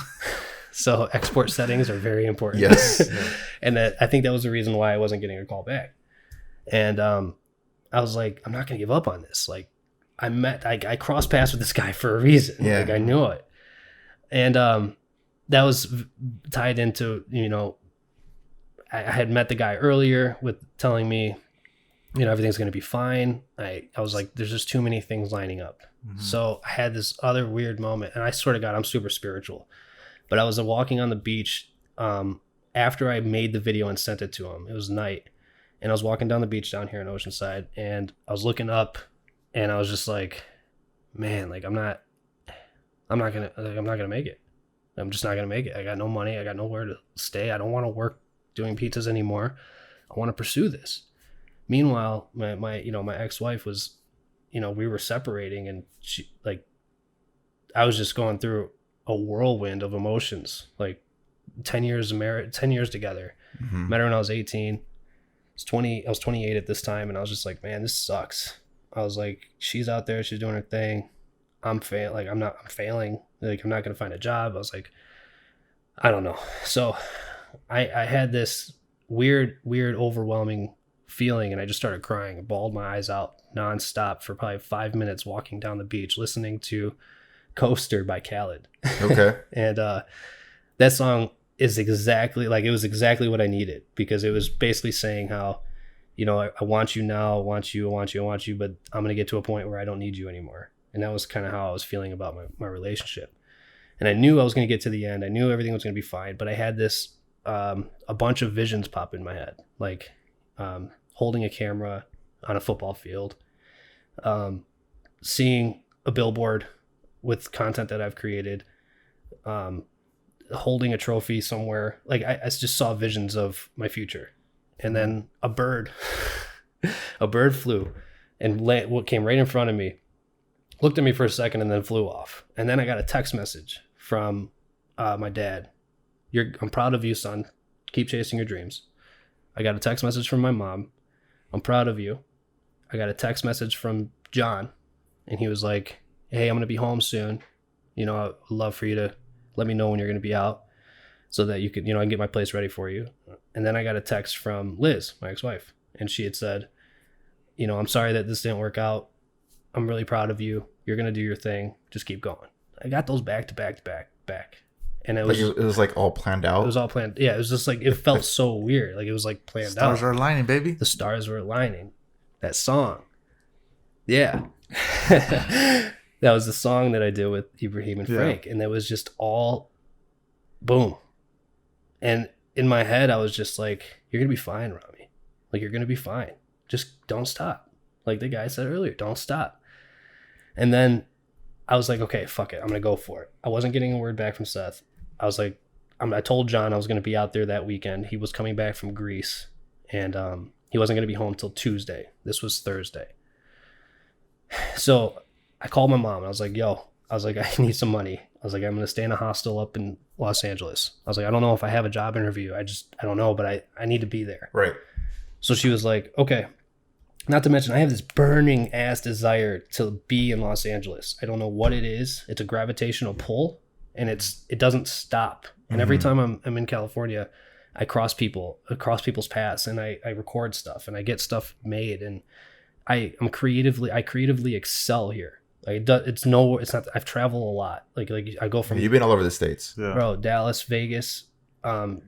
So export settings are very important. Yes. And I think that was the reason why I wasn't getting a call back. And I was like, I'm not gonna give up on this. Like, I crossed paths with this guy for a reason. Yeah. Like, I knew it. And that was tied into, I had met the guy earlier with telling me, everything's going to be fine. I was like, there's just too many things lining up. Mm-hmm. So I had this other weird moment, and I swear to God, I'm super spiritual. But I was walking on the beach after I made the video and sent it to him. It was night. And I was walking down the beach down here in Oceanside, and I was looking up, and I was just like, man, like, I'm not gonna make it. I'm just not gonna make it. I got no money. I got nowhere to stay. I don't want to work doing pizzas anymore. I want to pursue this. Meanwhile, my ex-wife was, we were separating, and she, like, I was just going through a whirlwind of emotions. Like, 10 years of marriage, 10 years together. Mm-hmm. Met her when I was 18. I was 28 at this time, and I was just like, man, this sucks. I was like, she's out there, she's doing her thing. I'm failing. Like, I'm not going to find a job. I was like, I don't know. So I had this weird, overwhelming feeling, and I just started crying. I bawled my eyes out nonstop for probably 5 minutes walking down the beach, listening to Coaster by Khaled. Okay. And that song is exactly, like, it was exactly what I needed, because it was basically saying how, I want you now, I want you, but I'm going to get to a point where I don't need you anymore. And that was kind of how I was feeling about my relationship. And I knew I was going to get to the end. I knew everything was going to be fine. But I had this, a bunch of visions pop in my head, like holding a camera on a football field, seeing a billboard with content that I've created, holding a trophy somewhere. Like, I just saw visions of my future. And then a bird flew and what came right in front of me, looked at me for a second, and then flew off. And then I got a text message from my dad. I'm proud of you, son. Keep chasing your dreams. I got a text message from my mom. I'm proud of you. I got a text message from John, and he was like, hey, I'm going to be home soon. I'd love for you to let me know when you're going to be out so that you could, I can get my place ready for you. And then I got a text from Liz, my ex-wife, and she had said, I'm sorry that this didn't work out. I'm really proud of you. You're going to do your thing. Just keep going. I got those back to back. And it was like all planned out. It was all planned. Yeah. It was just like, it felt so weird. Like, it was like planned out. Stars are aligning, baby. The stars were aligning. That song. Yeah. That was the song that I did with Ibrahim and Frank. And that was just all boom. And in my head, I was just like, you're going to be fine, Rami. Like, you're going to be fine. Just don't stop. Like the guy said earlier, don't stop. And then I was like, okay, fuck it. I'm going to go for it. I wasn't getting a word back from Seth. I was like, I told John I was going to be out there that weekend. He was coming back from Greece, and he wasn't going to be home till Tuesday. This was Thursday. So I called my mom. And I was like, yo, I need some money. I was like, I'm going to stay in a hostel up in Los Angeles. I was like, I don't know if I have a job interview. I don't know, but I need to be there. Right. So she was like, okay. Not to mention, I have this burning ass desire to be in Los Angeles. I don't know what it is. It's a gravitational pull, and it doesn't stop. And every time I'm in California, I cross people's paths, and I record stuff, and I get stuff made, and I creatively excel here. Like it's not. I've traveled a lot. Like I go from. You've been all over the States, bro. Dallas, Vegas,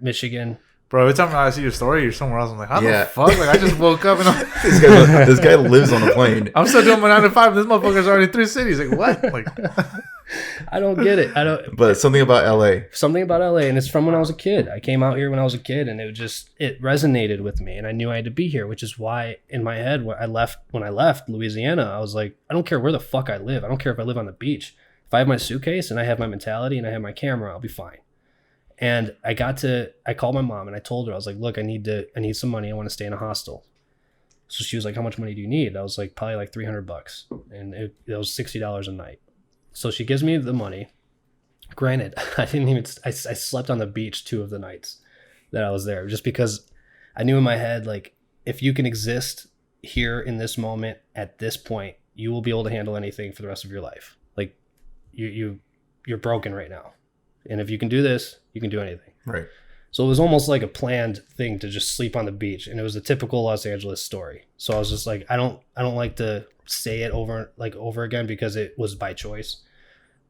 Michigan. Bro, every time I see your story, you're somewhere else. I'm like, how the fuck? Like, I just woke up and this guy lives on a plane. I'm still doing my 9 to 5. This motherfucker's already 3 cities. Like, what? Like, I don't get it. But something about LA. Something about LA, and it's from when I was a kid. I came out here when I was a kid, and it resonated with me, and I knew I had to be here, which is why in my head when I left Louisiana, I was like, I don't care where the fuck I live. I don't care if I live on the beach. If I have my suitcase and I have my mentality and I have my camera, I'll be fine. And I called my mom and I told her, I was like, look, I need some money. I want to stay in a hostel. So she was like, how much money do you need? I was like, probably like $300. And it was $60 a night. So she gives me the money. Granted, I slept on the beach 2 of the nights that I was there, just because I knew in my head, like, if you can exist here in this moment at this point, you will be able to handle anything for the rest of your life. Like you're broken right now. And if you can do this, you can do anything. Right. So it was almost like a planned thing to just sleep on the beach. And it was a typical Los Angeles story. So I was just like, I don't like to say it over again because it was by choice,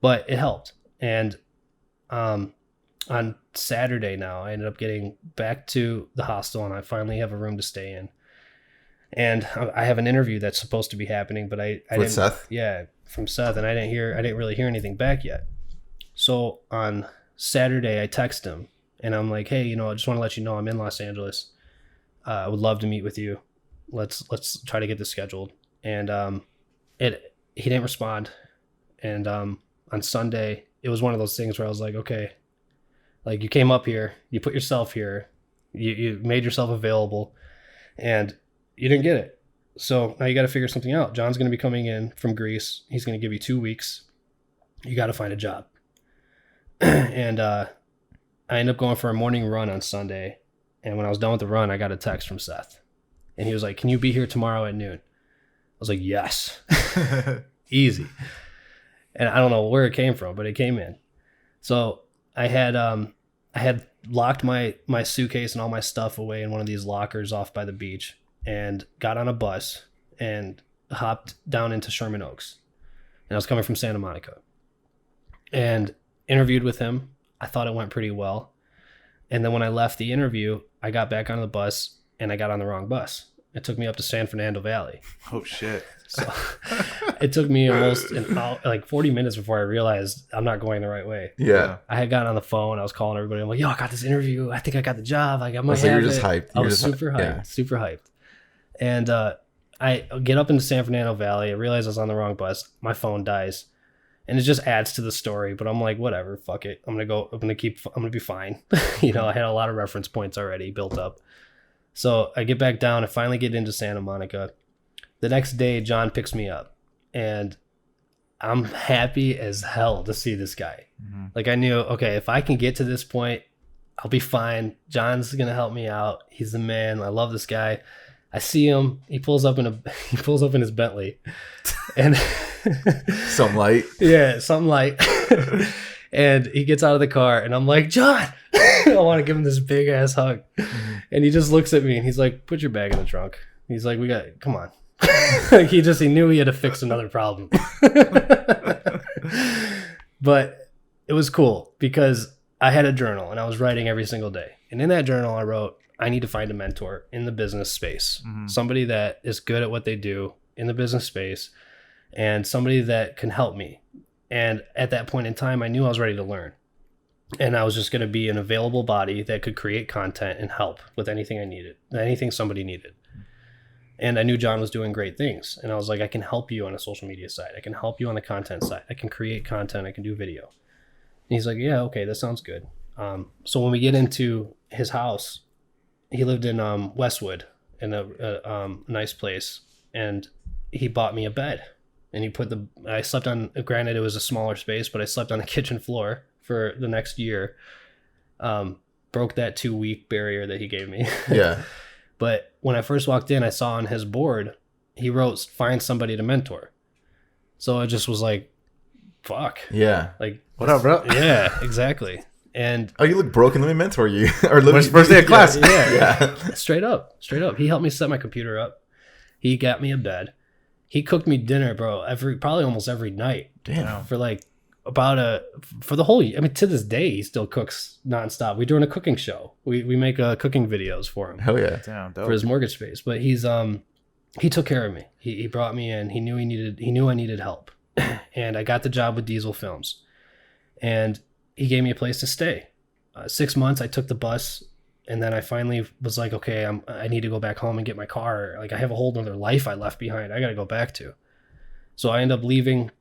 but it helped. And on Saturday now, I ended up getting back to the hostel and I finally have a room to stay in. And I have an interview that's supposed to be happening, but I didn't. Seth? Yeah, from Seth. And I didn't really hear anything back yet. So on Saturday, I text him and I'm like, hey, I just want to let you know I'm in Los Angeles. I would love to meet with you. Let's try to get this scheduled. And he didn't respond. And on Sunday, it was one of those things where I was like, okay, like you came up here, you put yourself here, you made yourself available, and you didn't get it. So now you got to figure something out. John's going to be coming in from Greece. He's going to give you 2 weeks. You got to find a job. And I ended up going for a morning run on Sunday. And when I was done with the run, I got a text from Seth. And he was like, can you be here tomorrow at noon? I was like, yes. Easy. And I don't know where it came from, but it came in. So I had locked my suitcase and all my stuff away in one of these lockers off by the beach and got on a bus and hopped down into Sherman Oaks. And I was coming from Santa Monica. And interviewed with him. I thought it went pretty well. And then when I left the interview, I got back on the bus and I got on the wrong bus. It took me up to San Fernando Valley. Oh shit. So it took me almost 40 minutes before I realized I'm not going the right way. Yeah. I had gotten on the phone. I was calling everybody. I'm like, yo, I got this interview. I think I got the job. Like, I might so have you're just hyped. I was super hyped. Super hyped. And I get up into San Fernando Valley. I realize I was on the wrong bus. My phone dies. And it just adds to the story, but I'm like, whatever, fuck it. I'm gonna be fine. I had a lot of reference points already built up. So I get back down and finally get into Santa Monica. The next day, John picks me up and I'm happy as hell to see this guy. Mm-hmm. Like I knew, okay, if I can get to this point, I'll be fine. John's going to help me out. He's the man. I love this guy. I see him. He pulls up in his Bentley and some light. Yeah, something light. And he gets out of the car and I'm like, John, I want to give him this big ass hug. Mm-hmm. And he just looks at me and he's like, put your bag in the trunk. He's like, come on. Like he knew he had to fix another problem. But it was cool because I had a journal and I was writing every single day. And in that journal I wrote, I need to find a mentor in the business space. Mm-hmm. Somebody that is good at what they do in the business space and somebody that can help me. And at that point in time, I knew I was ready to learn. And I was just going to be an available body that could create content and help with anything I needed, anything somebody needed. And I knew John was doing great things. And I was like, I can help you on a social media side. I can help you on the content side. I can create content. I can do video. And he's like, yeah, okay, that sounds good. So when we get into his house, he lived in Westwood in a nice place. And he bought me a bed. And I slept on, granted it was a smaller space, but I slept on the kitchen floor for the next year. Broke that 2-week barrier that he gave me. Yeah. But when I first walked in, I saw on his board, he wrote, find somebody to mentor. So I just was like, fuck. Yeah. Like, what up, bro? Yeah, exactly. And oh, you look broken. Let me mentor you. Or first day of class. Yeah. Straight up. He helped me set my computer up. He got me a bed. He cooked me dinner, bro, probably almost every night. Damn. For like for the whole year. I mean, to this day, he still cooks nonstop. We're doing a cooking show. We make cooking videos for him. Hell yeah. Damn, for his mortgage space. But he took care of me. He brought me in. He knew I needed help. And I got the job with Diesel Films. And he gave me a place to stay. 6 months, I took the bus. And then I finally was like, okay, I need to go back home and get my car. Like, I have a whole other life I left behind. I got to go back to. So I end up leaving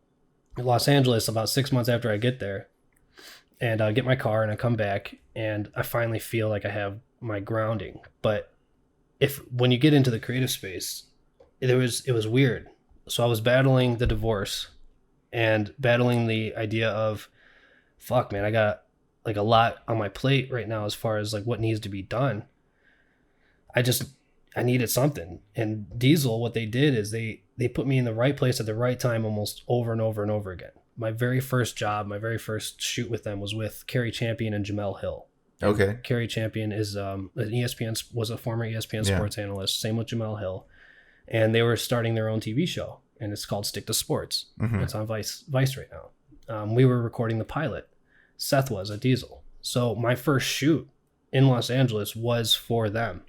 Los Angeles about 6 months after I get there, and I get my car and I come back, and I finally feel like I have my grounding. But when you get into the creative space, it was weird. So I was battling the divorce and battling the idea of, fuck, man, I got like a lot on my plate right now as far as like what needs to be done. I needed something. And Diesel, what they did is they put me in the right place at the right time almost over and over and over again. My very first job, my very first shoot with them was with Kerry Champion and Jamel Hill. Okay. Kerry Champion is an was a former ESPN sports analyst. Same with Jamel Hill. And they were starting their own TV show, and it's called Stick to Sports. Mm-hmm. It's on Vice right now. We were recording the pilot. Seth was at Diesel. So my first shoot in Los Angeles was for them.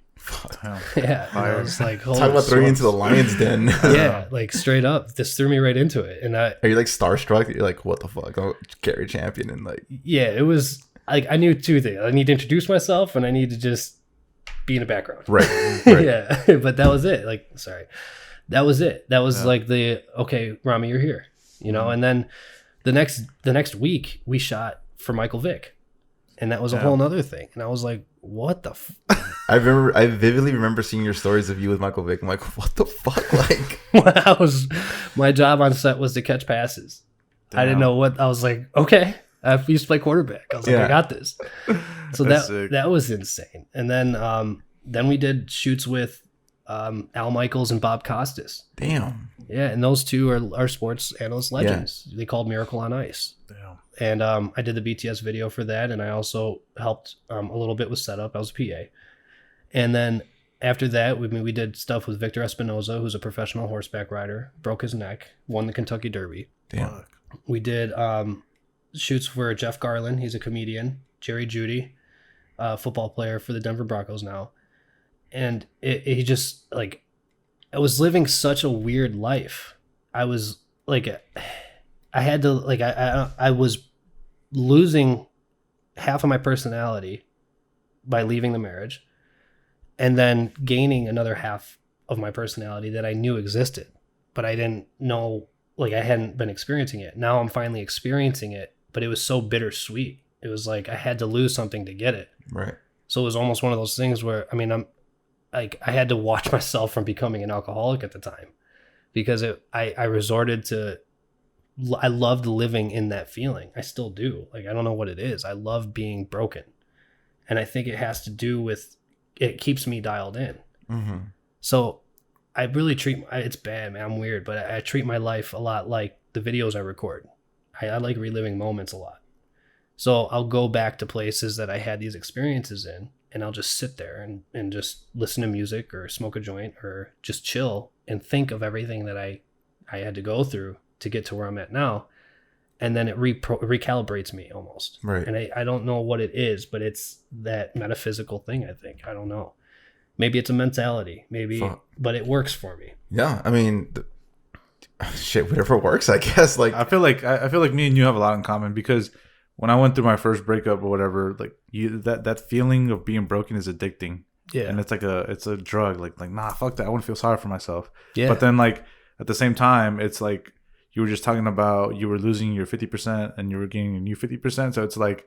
Yeah, I was like, talk about throwing you into the lion's den. Yeah, like straight up, this threw me right into it. And are you like starstruck? You're like, what the fuck? I'm Kerry Champion, and like, yeah, it was like I knew two things. I need to introduce myself, and I need to just be in the background. Right. Yeah, but that was it. Like, sorry, that was it. That was like okay, Rami, you're here. You know, and then the next week we shot for Michael Vick, and that was a whole nother thing. And I was like, what the I vividly remember seeing your stories of you with Michael Vick. I'm like, what the fuck? Like, my job on set was to catch passes. Damn. I didn't know what. I was like, okay, I used to play quarterback. I was like, I got this. So that was insane. And then we did shoots with Al Michaels and Bob Costas. Damn. Yeah, and those two are sports analyst legends. Yeah. They called Miracle on Ice. Damn. And I did the BTS video for that, and I also helped a little bit with setup. I was a PA. And then after that, we did stuff with Victor Espinoza, who's a professional horseback rider, broke his neck, won the Kentucky Derby. Damn. We did shoots for Jeff Garland. He's a comedian. Jerry Jeudy, football player for the Denver Broncos now. And he just, like, I was living such a weird life. I was like, I had to, like, I was losing half of my personality by leaving the marriage, and then gaining another half of my personality that I knew existed, but I didn't know, like, I hadn't been experiencing it. Now I'm finally experiencing it, but it was so bittersweet. It was like I had to lose something to get it. Right. So it was almost one of those things where, I mean, I had to watch myself from becoming an alcoholic at the time, because I resorted to, I loved living in that feeling. I still do. Like, I don't know what it is. I love being broken. And I think it has to do with, it keeps me dialed in. Mm-hmm. So I really it's bad, man. I'm weird, but I treat my life a lot like the videos I record. I like reliving moments a lot. So I'll go back to places that I had these experiences in, and I'll just sit there and just listen to music or smoke a joint or just chill and think of everything that I had to go through to get to where I'm at now. And then it recalibrates me almost. Right. And I don't know what it is, but it's that metaphysical thing, I think. I don't know. Maybe it's a mentality, but it works for me. Yeah. I mean, shit, whatever works, I guess. Like, I feel like me and you have a lot in common, because when I went through my first breakup or whatever, like that feeling of being broken is addicting. Yeah. And it's a drug. Like nah, fuck that. I want to feel sorry for myself. Yeah. But then like at the same time, it's like you were just talking about you were losing your 50% and you were gaining a new 50%. So it's like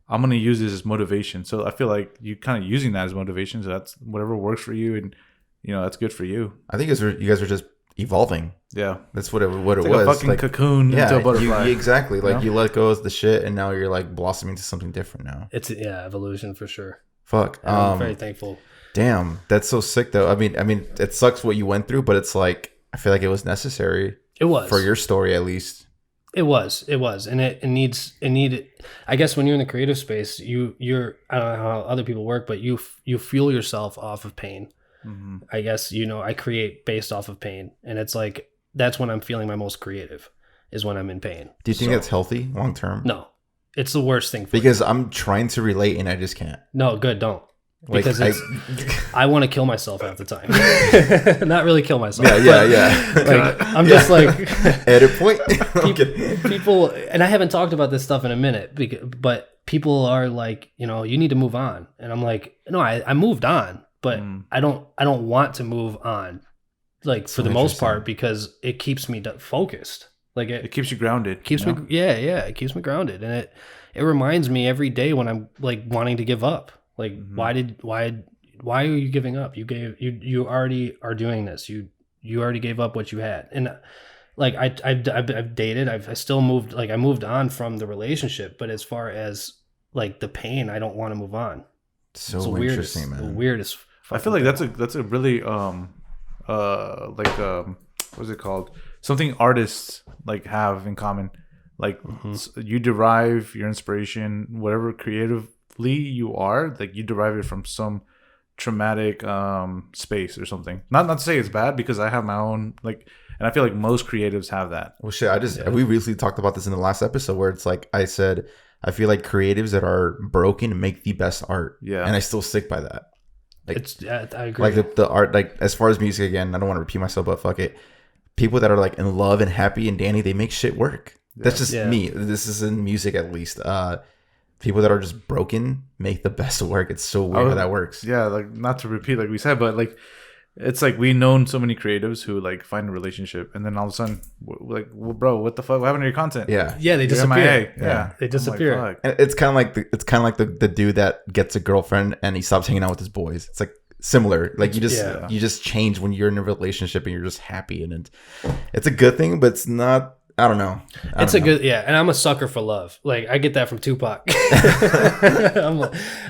I'm gonna use this as motivation. So I feel like you kind of using that as motivation. So that's whatever works for you, and that's good for you. I think you guys are just evolving. Yeah, that's what it it's was. A fucking cocoon into a butterfly. Exactly. Like you let go of the shit, and now you're like blossoming to something different now. It's evolution for sure. Fuck. I'm very thankful. Damn, that's so sick though. I mean, it sucks what you went through, but it's like I feel like it was necessary. It was for your story at least. It was, and it needed. I guess when you're in the creative space, you're I don't know how other people work, but you fuel yourself off of pain. Mm-hmm. I guess I create based off of pain, and it's like that's when I'm feeling my most creative, is when I'm in pain. Do you think that's healthy long term? No, it's the worst thing. Because I'm trying to relate and I just can't. No, good, don't. Like, because I want to kill myself half the time. Not really kill myself. Yeah. Like, I'm just like edit point. people, and I haven't talked about this stuff in a minute, but people are like, you need to move on, and I'm like, no, I moved on, but I don't want to move on, like for the most part, because it keeps me focused. Like it keeps you grounded. It keeps me it keeps me grounded, and it reminds me every day when I'm like wanting to give up. Like, why are you giving up? You already are doing this. You already gave up what you had. And like, I've dated, I still moved, like I moved on from the relationship, but as far as like the pain, I don't want to move on. So interesting, man. The weirdest. I feel like that's a really, what's it called? Something artists like have in common. Like you derive your inspiration, whatever creative you are, like you derive it from some traumatic space or something. Not to say it's bad, because I have my own, like, and I feel like most creatives have that. Well, shit, we recently talked about this in the last episode where it's like I said I feel like creatives that are broken make the best art. Yeah, and I still stick by that. Like, I agree. Like the art, like as far as music, again, I don't want to repeat myself, but fuck it. People that are like in love and happy and dandy, they make shit work. That's just me. This is in music, at least. People that are just broken make the best work. It's so weird how that works. Yeah, like not to repeat like we said, but like it's like we known so many creatives who like find a relationship and then all of a sudden like, well, bro, what the fuck? What happened to your content? Yeah, they disappear. Yeah, they disappear. Like, and it's kind of like the dude that gets a girlfriend and he stops hanging out with his boys. It's like similar. Like you just change when you're in a relationship and you're just happy, and it's a good thing, but it's not. I don't know. It's a good, and I'm a sucker for love. Like I get that from Tupac.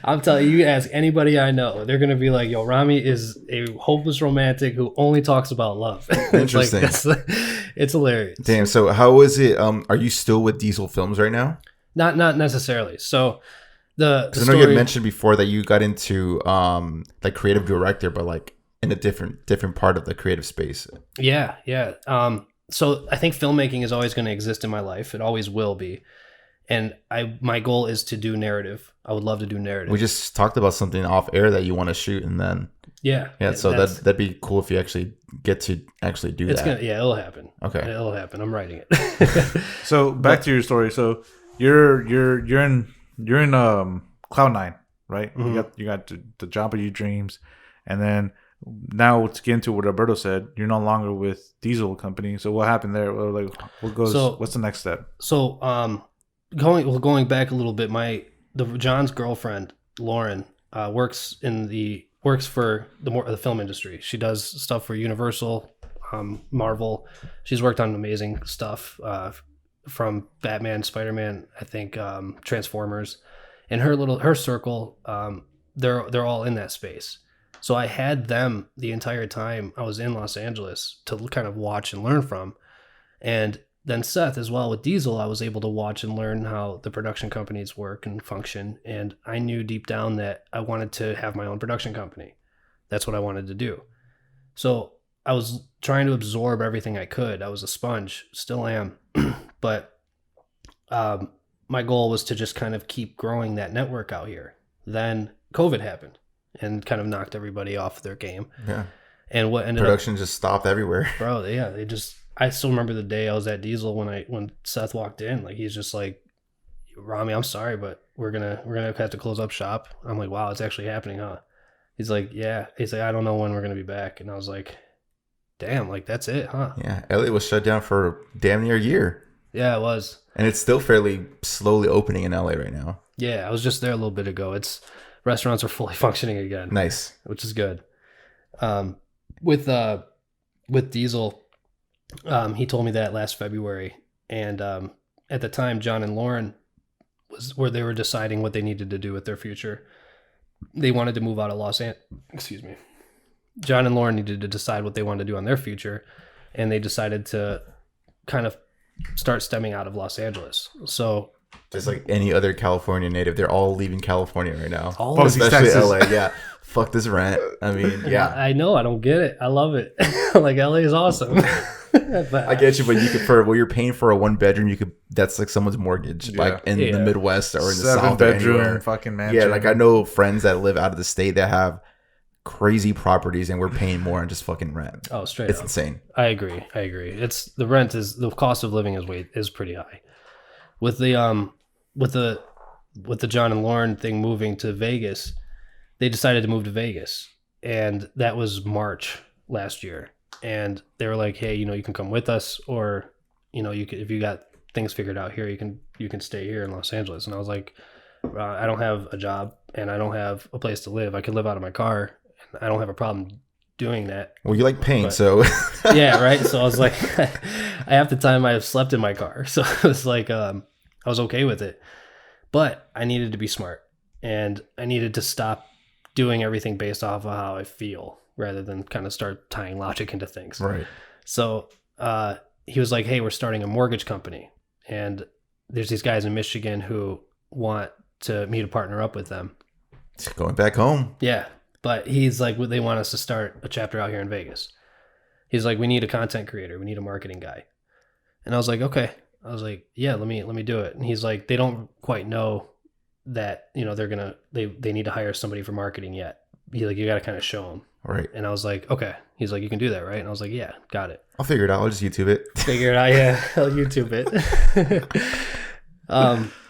I'm telling you, ask anybody I know, they're gonna be like, "Yo, Rami is a hopeless romantic who only talks about love." Interesting. It's hilarious. Damn. So how is it? Are you still with Diesel Films right now? Not necessarily. So the I know you had mentioned before that you got into like creative director, but like in a different part of the creative space. Yeah. So I think filmmaking is always going to exist in my life. It always will be. And my goal is to do narrative. I would love to do narrative. We just talked about something off air that you want to shoot, and then so that'd be cool if you actually get to actually do that. It'll happen. Okay, it'll happen. I'm writing it. So back to your story. So you're in Cloud9, right? Mm-hmm. You got the job of your dreams, and then. Now to get into what Alberto said, you're no longer with Diesel Company. So what happened there? Like, what's the next step? So, going back a little bit, John's girlfriend Lauren works for the film industry. She does stuff for Universal, Marvel. She's worked on amazing stuff from Batman, Spider-Man, I think, Transformers, and her circle. They're all in that space. So I had them the entire time I was in Los Angeles to kind of watch and learn from. And then Seth as well with Diesel, I was able to watch and learn how the production companies work and function. And I knew deep down that I wanted to have my own production company. That's what I wanted to do. So I was trying to absorb everything I could. I was a sponge, still am. But my goal was to just kind of keep growing that network out here. Then COVID happened. And kind of knocked everybody off their game. Yeah. And what ended production just stopped everywhere. Bro, they just I still remember the day I was at Diesel when Seth walked in. Like he's just like, Rami, I'm sorry, but we're gonna have to close up shop. I'm like, wow, it's actually happening, huh? He's like, yeah. He's like, I don't know when we're gonna be back. And I was like, damn, like that's it, huh? Yeah, LA was shut down for damn near a year. Yeah, it was. And it's still fairly slowly opening in LA right now. Yeah, I was just there a little bit ago. Restaurants are fully functioning again. Nice. Which is good. With Diesel, he told me that last February, and at the time, John and Lauren they were deciding what they needed to do with their future. They wanted to move out of Los Angeles. Excuse me. John and Lauren needed to decide what they wanted to do on their future, and they decided to kind of start stemming out of Los Angeles. So just like any other California native, they're all leaving California right now. Especially LA. Yeah. Fuck this rent. I mean, yeah. I know. I don't get it. I love it. Like LA is awesome. I get you, but you could you're paying for a 1-bedroom, that's like someone's mortgage, like in the Midwest or in the South. 7-bedroom fucking mansion. Yeah, like I know friends that live out of the state that have crazy properties, and we're paying more on just fucking rent. Oh, straight it's up. insane. I agree. It's the cost of living is pretty high. With the John and Lauren thing moving to Vegas, they decided to move to Vegas, and that was March last year. And they were like, hey, you can come with us, or you could, if you got things figured out here, you can stay here in Los Angeles. And I was like, I don't have a job and I don't have a place to live. I could live out of my car, and I don't have a problem doing that. Well, you like pain, so yeah, right. So I was like, half the time I have slept in my car, so it was like I was okay with it, but I needed to be smart, and I needed to stop doing everything based off of how I feel, rather than kind of start tying logic into things. Right. So he was like, hey, we're starting a mortgage company, and there's these guys in Michigan who want me to partner up with them. Going back home. Yeah. But he's like, they want us to start a chapter out here in Vegas. He's like, we need a content creator. We need a marketing guy. And I was like, okay. I was like, yeah, let me do it. And he's like, they don't quite know that, they need to hire somebody for marketing yet. He's like, you got to kind of show them. Right. And I was like, okay. He's like, you can do that, right? And I was like, yeah, got it. I'll figure it out. I'll just YouTube it. Figure it out. Yeah. I'll YouTube it.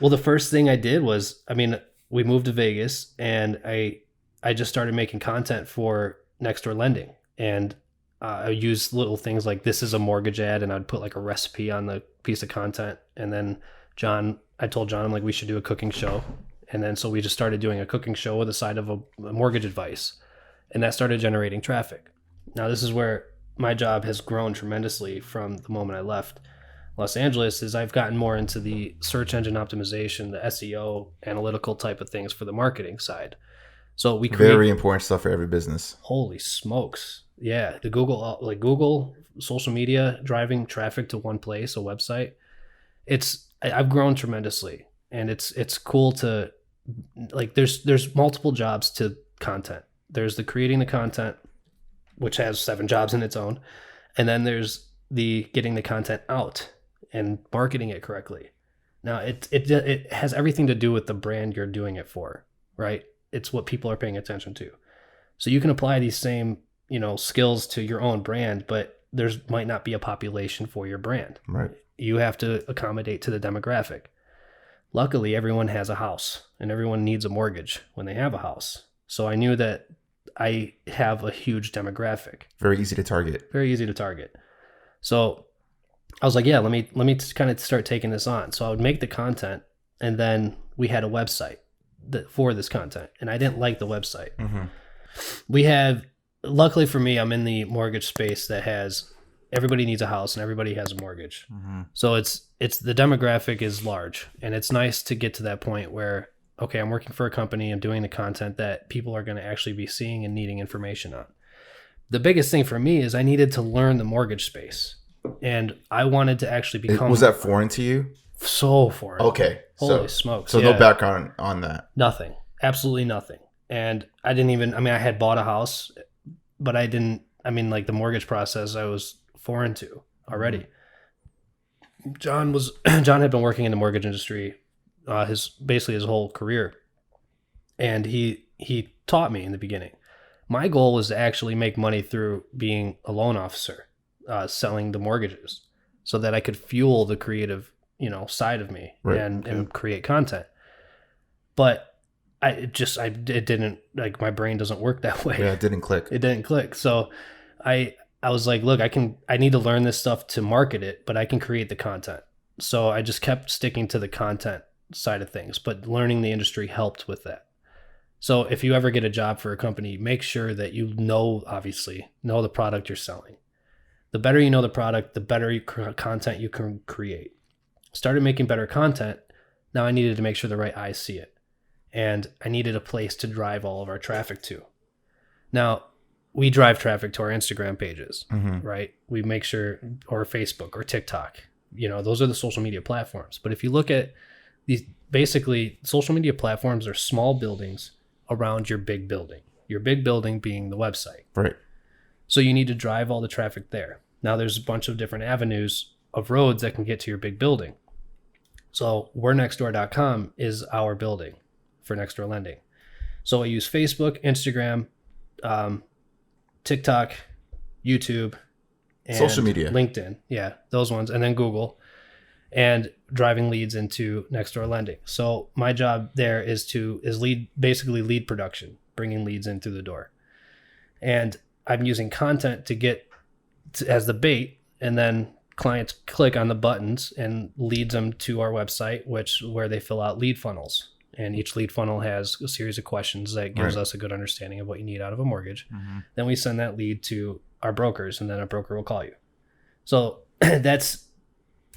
Well, the first thing I did was, we moved to Vegas, and I just started making content for Next Door Lending, and I used little things like, this is a mortgage ad, and I'd put like a recipe on the piece of content. And then I told John, I'm like, we should do a cooking show. And then so we just started doing a cooking show with a side of a mortgage advice, and that started generating traffic. Now this is where my job has grown tremendously from the moment I left Los Angeles, is I've gotten more into the search engine optimization, the SEO, analytical type of things for the marketing side. So we create very important stuff for every business. Holy smokes. Yeah. The Google social media, driving traffic to one place, a website. I've grown tremendously, and it's cool to there's multiple jobs to content. There's the creating the content, which has 7 jobs in its own. And then there's the getting the content out and marketing it correctly. Now it has everything to do with the brand you're doing it for, right? It's what people are paying attention to. So you can apply these same, skills to your own brand, but there's might not be a population for your brand. Right. You have to accommodate to the demographic. Luckily, everyone has a house, and everyone needs a mortgage when they have a house. So I knew that I have a huge demographic. Very easy to target. So I was like, yeah, let me kind of start taking this on. So I would make the content, and then we had a website for this content, and I didn't like the website. Mm-hmm. Luckily for me, I'm in the mortgage space that has everybody needs a house and everybody has a mortgage. Mm-hmm. So it's the demographic is large, and it's nice to get to that point where, okay, I'm working for a company and doing the content that people are going to actually be seeing and needing information on. The biggest thing for me is I needed to learn the mortgage space, and I wanted to actually become. Was that foreign to you? So foreign. Okay. Holy smokes. So no background on that. Nothing. Absolutely nothing. And I didn't even, I had bought a house, but I didn't, the mortgage process I was foreign to already. John had been working in the mortgage industry his whole career. And he taught me in the beginning. My goal was to actually make money through being a loan officer, selling the mortgages, so that I could fuel the creative, side of me Right. and create content. But it didn't, like, my brain doesn't work that way. Yeah, it didn't click. It didn't click. So I was like, look, I need to learn this stuff to market it, but I can create the content. So I just kept sticking to the content side of things, but learning the industry helped with that. So if you ever get a job for a company, make sure that you obviously know the product you're selling. The better you know the product, the better content you can create. Started making better content. Now I needed to make sure the right eyes see it. And I needed a place to drive all of our traffic to. Now, we drive traffic to our Instagram pages, right? We make sure, or Facebook or TikTok, those are the social media platforms. But if you look at these, basically social media platforms are small buildings around your big building being the website. Right. So you need to drive all the traffic there. Now there's a bunch of different avenues of roads that can get to your big building. So we'renextdoor.com is our building for Nextdoor Lending. So I use Facebook, Instagram, TikTok, YouTube, and social media, LinkedIn. Yeah, those ones. And then Google, and driving leads into Nextdoor Lending. So my job there is lead production, bringing leads in through the door. And I'm using content to get as the bait, and then clients click on the buttons and leads them to our website, where they fill out lead funnels. And each lead funnel has a series of questions that gives us a good understanding of what you need out of a mortgage. Then we send that lead to our brokers, and then a broker will call you. So it's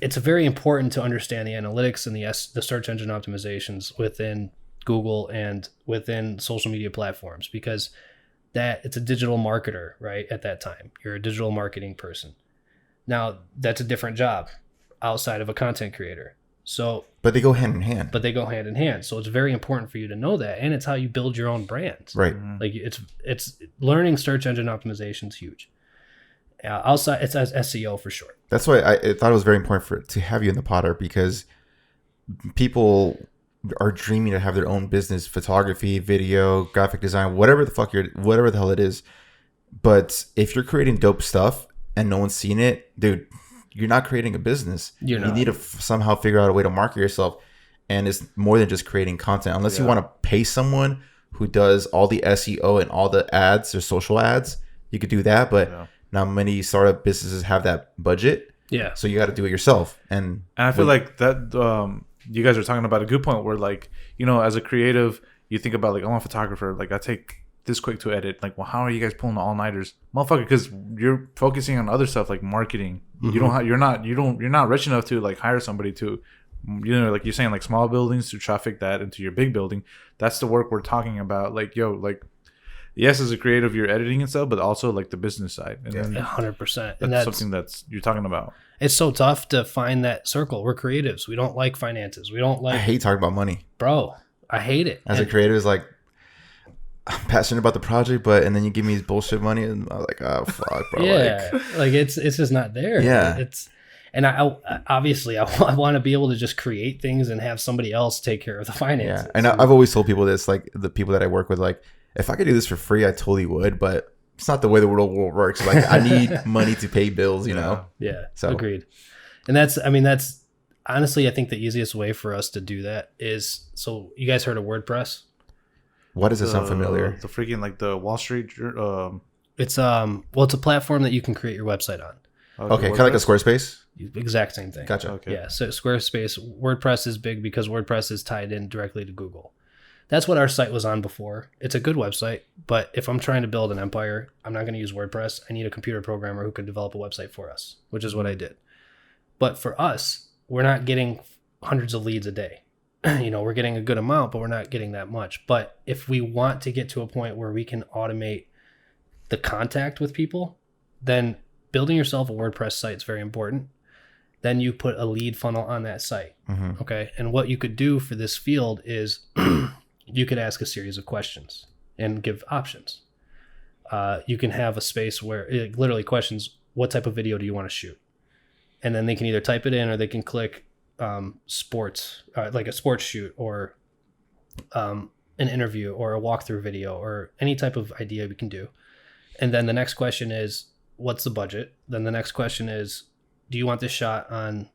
very important to understand the analytics and the search engine optimizations within Google and within social media platforms, because it's a digital marketer, right? At that time, you're a digital marketing person. Now that's a different job outside of a content creator. But they go hand in hand. So it's very important for you to know that, and it's how you build your own brand. Right. Like it's learning search engine optimization is huge. Outside, it's as SEO for sure. That's why I thought it was very important to have you in the Potter, because people are dreaming to have their own business, photography, video, graphic design, whatever the hell it is. But if you're creating dope stuff and no one's seen it, dude, you're not creating a business. You need to somehow figure out a way to market yourself. And it's more than just creating content. Unless you want to pay someone who does all the SEO and all the ads or social ads, you could do that. But not many startup businesses have that budget. Yeah. So you got to do it yourself. And I feel like that you guys are talking about a good point where, like, as a creative, you think about, like, I'm a photographer. Like, I take this quick to edit. Like, well, how are you guys pulling the all-nighters, motherfucker? Because you're focusing on other stuff like marketing. You're not rich enough to, like, hire somebody to, like you're saying, like, small buildings to traffic that into your big building. That's the work we're talking about. Like, yes, as a creative, you're editing and stuff, but also like the business side. And then 100%. That's something you're talking about. It's so tough to find that circle. We're creatives. We don't like finances. I hate talking about money, bro. I hate it. As a creative, is like, I'm passionate about the project, and then you give me bullshit money, and I'm like, oh fuck, bro. Yeah, like it's just not there. Yeah, and I obviously I want to be able to just create things and have somebody else take care of the finances. Yeah, and I've always told people this, like the people that I work with, like, if I could do this for free, I totally would, but it's not the way the world works. Like, I need money to pay bills, you know? Yeah, so agreed. And that's honestly, I think the easiest way for us to do that is, so you guys heard of WordPress? Why does it sound familiar? The freaking, like, the Wall Street. It's a platform that you can create your website on. Okay, kind of like a Squarespace? Exact same thing. Gotcha. Okay. Yeah, so Squarespace, WordPress is big because WordPress is tied in directly to Google. That's what our site was on before. It's a good website, but if I'm trying to build an empire, I'm not going to use WordPress. I need a computer programmer who can develop a website for us, which is what I did. But for us, we're not getting hundreds of leads a day. We're getting a good amount, but we're not getting that much. But if we want to get to a point where we can automate the contact with people, then building yourself a WordPress site is very important. Then you put a lead funnel on that site. Mm-hmm. Okay. And what you could do for this field is you could ask a series of questions and give options. You can have a space where it literally questions, what type of video do you want to shoot? And then they can either type it in or they can click sports, like a sports shoot, or an interview or a walkthrough video or any type of idea we can do. And then the next question is, what's the budget? Then the next question is, do you want this shot on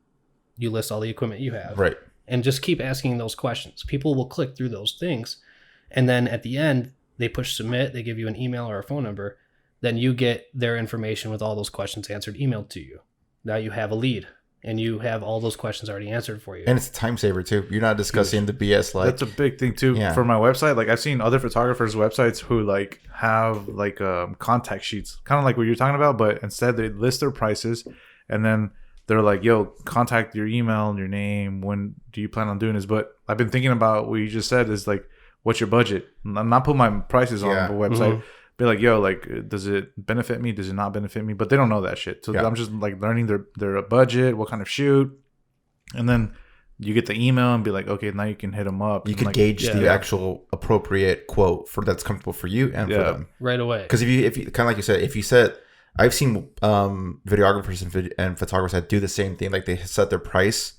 you list all the equipment you have. Right. And just keep asking those questions. People will click through those things. And then at the end, they push submit, they give you an email or a phone number. Then you get their information with all those questions answered, emailed to you. Now you have a lead. And you have all those questions already answered for you. And it's a time saver too. You're not discussing the BS like that's a big thing too for my website. Like I've seen other photographers' websites who like have like contact sheets, kind of like what you're talking about, but instead they list their prices and then they're like, yo, contact your email and your name. When do you plan on doing this? But I've been thinking about what you just said is like, what's your budget? I'm not putting my prices on the website. Mm-hmm. Be like, yo, like, does it benefit me? Does it not benefit me? But they don't know that shit. So I'm just like learning their budget, what kind of shoot. And then you get the email and be like, okay, now you can hit them up. You can like, gauge the actual appropriate quote for that's comfortable for you and for them. Right away. Because if you kind of like you said, if you said, I've seen videographers and photographers that do the same thing. Like they set their price.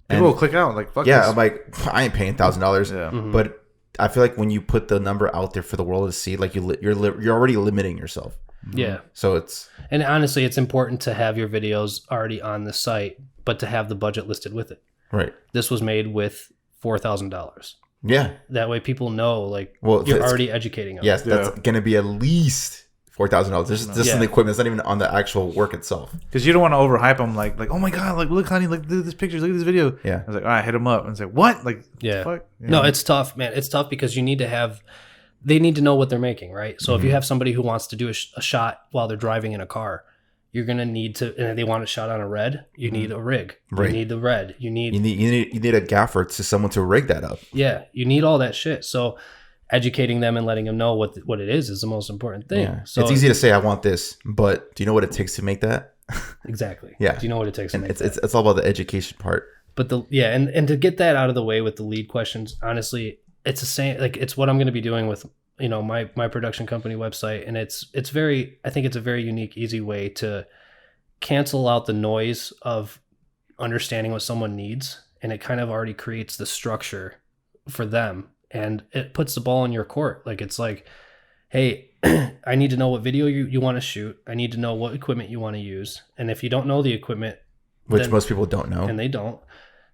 People will click out like, fuck this. I'm like, I ain't paying $1,000. Yeah. Mm-hmm. But I feel like when you put the number out there for the world to see, like you're already limiting yourself. Yeah. So and honestly, it's important to have your videos already on the site, but to have the budget listed with it. Right. This was made with $4,000. Yeah. That way people know, like, you're already educating them. Yes, that's going to be at least $4,000. This is the equipment. It's not even on the actual work itself. Because you don't want to overhype them. Like, oh my god, like look, honey, like look at this picture, look at this video. Yeah. I was like, all right, hit them up, and it's like, what? Like, fuck? No, it's tough, man. It's tough because you need to have. They need to know what they're making, right? So if you have somebody who wants to do a shot while they're driving in a car, you're gonna need to, and they want a shot on a red. You need a rig. Right. You need the red. You need a gaffer to someone to rig that up. Yeah, you need all that shit. So educating them and letting them know what it is the most important thing. Yeah. So it's easy to say I want this, but do you know what it takes to make that? Exactly. Yeah. Do you know what it takes to make that? It's all about the education part. But and to get that out of the way with the lead questions, honestly, it's the same. Like it's what I'm going to be doing with my production company website, and I think it's a very unique, easy way to cancel out the noise of understanding what someone needs, and it kind of already creates the structure for them. And it puts the ball in your court. Like, it's like, hey, I need to know what video you want to shoot. I need to know what equipment you want to use. And if you don't know the equipment, which most people don't know, and they don't,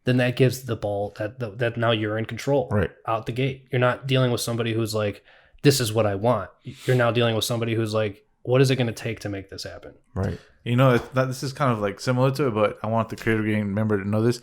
then that gives the ball that now you're in control out the gate. You're not dealing with somebody who's like, this is what I want. You're now dealing with somebody who's like, what is it going to take to make this happen? Right. This is kind of like similar to it, but I want the creator gang member to know this.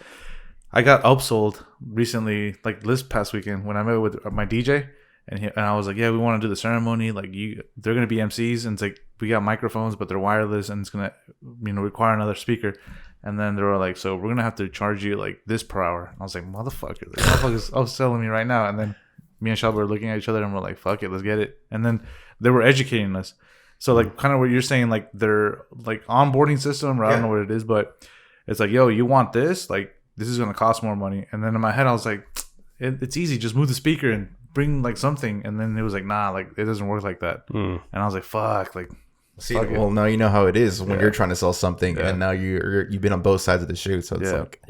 I got upsold recently, like this past weekend when I met with my DJ, and I was like, yeah, we want to do the ceremony. Like they're gonna be MCs, and it's like we got microphones, but they're wireless, and it's gonna require another speaker. And then they were like, so we're gonna have to charge you like this per hour. And I was like, motherfucker, like, motherfuckers upselling me right now. And then me and Shelby were looking at each other, and we're like, fuck it, let's get it. And then they were educating us. So like kind of what you're saying, like their like onboarding system, or I don't know what it is, but it's like, yo, you want this? Like, this is going to cost more money. And then in my head, I was like, it's easy. Just move the speaker and bring like something. And then it was like, nah, like it doesn't work like that. And I was like, fuck. Like, see, well, now you know how it is when you're trying to sell something, and now you've been on both sides of the shoot. So it's like,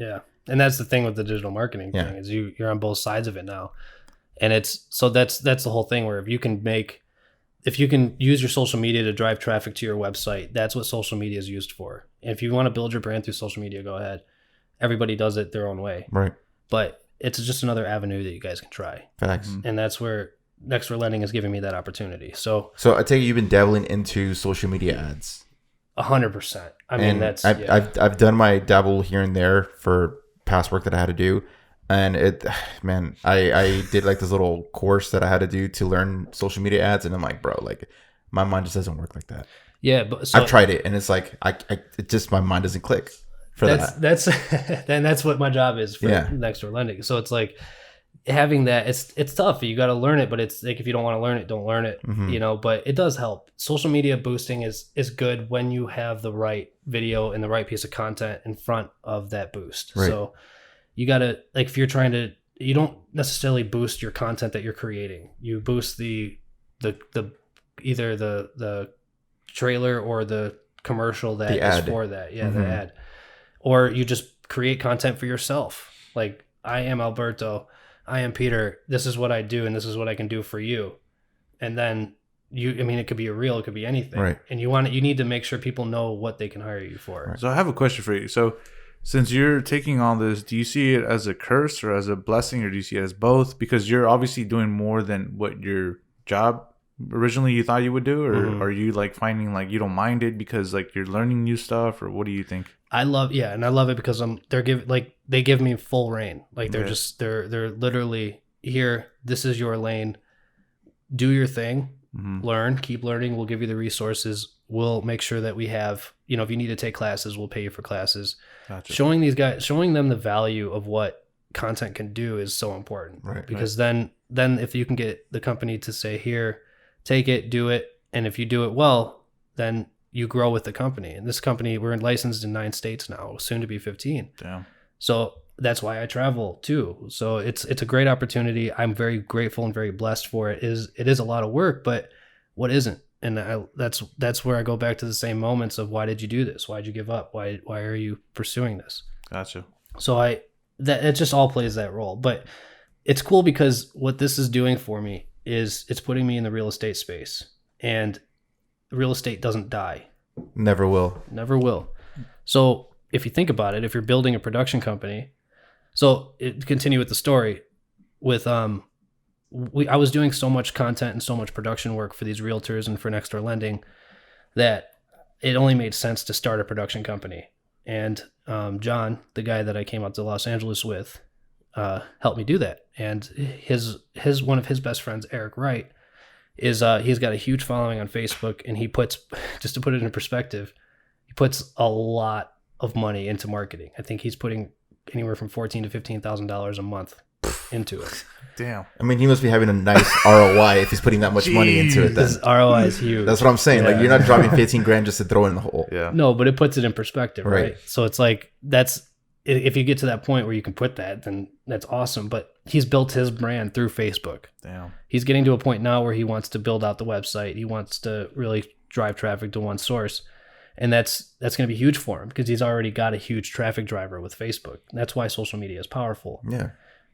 and that's the thing with the digital marketing thing is you're on both sides of it now. And that's the whole thing where if you can use your social media to drive traffic to your website, that's what social media is used for. And if you want to build your brand through social media, go ahead. Everybody does it their own way. Right. But it's just another avenue that you guys can try. Facts. And that's where Next for Lending is giving me that opportunity. So I take it you've been dabbling into social media ads. 100%. I mean, that's I've done my dabble here and there for past work that I had to do. And I did like this little course that I had to do to learn social media ads, and I'm like, bro, like my mind just doesn't work like that. Yeah, but I've tried it, and it's like it just my mind doesn't click for that. That's what my job is for Next Door Lending. So it's like having that. It's tough. You got to learn it, but it's like if you don't want to learn it, don't learn it. Mm-hmm. But it does help. Social media boosting is good when you have the right video and the right piece of content in front of that boost. Right. So you got to, like, if you're trying to, you don't necessarily boost your content that you're creating. You boost the either the trailer or the commercial that is for that. Yeah, the ad. Or you just create content for yourself. Like, I am Alberto, I am Peter, this is what I do, and this is what I can do for you. And then it could be a reel, it could be anything. Right. And you need to make sure people know what they can hire you for. Right. So I have a question for you. So Since you're taking on this, do you see it as a curse or as a blessing, or do you see it as both? Because you're obviously doing more than what your job originally you thought you would do, or are you like finding like you don't mind it because like you're learning new stuff, or what do you think? I love it because they give me full reign. Like they're literally here. This is your lane. Do your thing. Learn. Keep learning. We'll give you the resources. We'll make sure that we have, if you need to take classes, we'll pay you for classes. Gotcha. Showing them the value of what content can do is so important. Right. Because then if you can get the company to say, here, take it, do it. And if you do it well, then you grow with the company. And this company, we're licensed in 9 states now, soon to be 15. Damn. So that's why I travel too. So it's a great opportunity. I'm very grateful and very blessed for it. It is a lot of work, but what isn't? And that's where I go back to the same moments of, why did you do this? Why did you give up? Why are you pursuing this? Gotcha. So it just all plays that role. But it's cool because what this is doing for me is it's putting me in the real estate space, and real estate doesn't die. Never will. Never will. So if you think about it, if you're building a production company, continue with the story with I was doing so much content and so much production work for these realtors and for Next Door Lending that it only made sense to start a production company. And John, the guy that I came out to Los Angeles with, helped me do that. And his one of his best friends, Eric Wright, is he's got a huge following on Facebook, and he puts, just to put it in perspective, he puts a lot of money into marketing. I think he's putting anywhere from $14,000 to $15,000 a month into it. Damn. I mean, he must be having a nice ROI if he's putting that much money into it. Then his ROI is huge. That's what I'm saying. Yeah. Like, you're not dropping 15 grand just to throw it in the hole. Yeah. No, but it puts it in perspective, right? So it's like, if you get to that point where you can put that, then that's awesome. But he's built his brand through Facebook. Damn. He's getting to a point now where he wants to build out the website. He wants to really drive traffic to one source. And that's going to be huge for him because he's already got a huge traffic driver with Facebook. That's why social media is powerful. Yeah.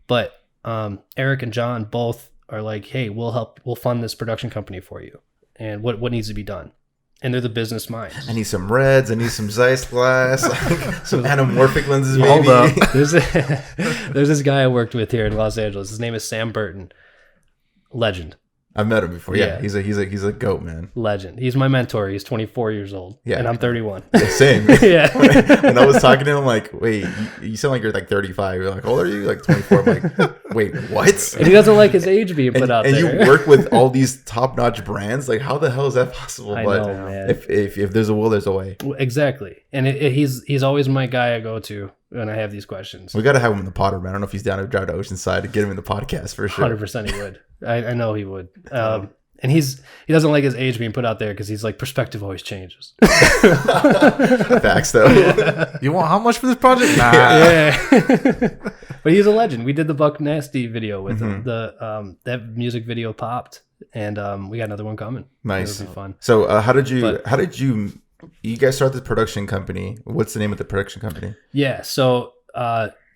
But Eric and John both are like, hey, we'll fund this production company for you. And what needs to be done? And they're the business minds. I need some reds. I need some Zeiss glass. Like some anamorphic lenses, maybe. Hold up. There's this guy I worked with here in Los Angeles. His name is Sam Burton. Legend. I've met him before. Yeah. He's a goat, man. Legend. He's my mentor. He's 24 years old. Yeah. And I'm 31. Yeah, same. Yeah. When I was talking to him, I'm like, wait, you sound like you're like 35. You're like, how old are you? Like 24. I'm like, wait, what? And he doesn't like his age being put out there. And you work with all these top-notch brands. Like, how the hell is that possible? I know, man. If there's a will, there's a way. Exactly. And he's always my guy I go to when I have these questions. We got to have him in the pod, man. I don't know if he's down to drive to Oceanside to get him in the podcast for sure. 100% he would. I know he would. And he doesn't like his age being put out there because he's like, perspective always changes. Facts, though. Yeah. You want how much for this project? Nah. Yeah. But he's a legend. We did the Buck Nasty video with him. That music video popped, and we got another one coming. Nice. It'll be fun. So how did you guys start this production company? What's the name of the production company? Yeah. So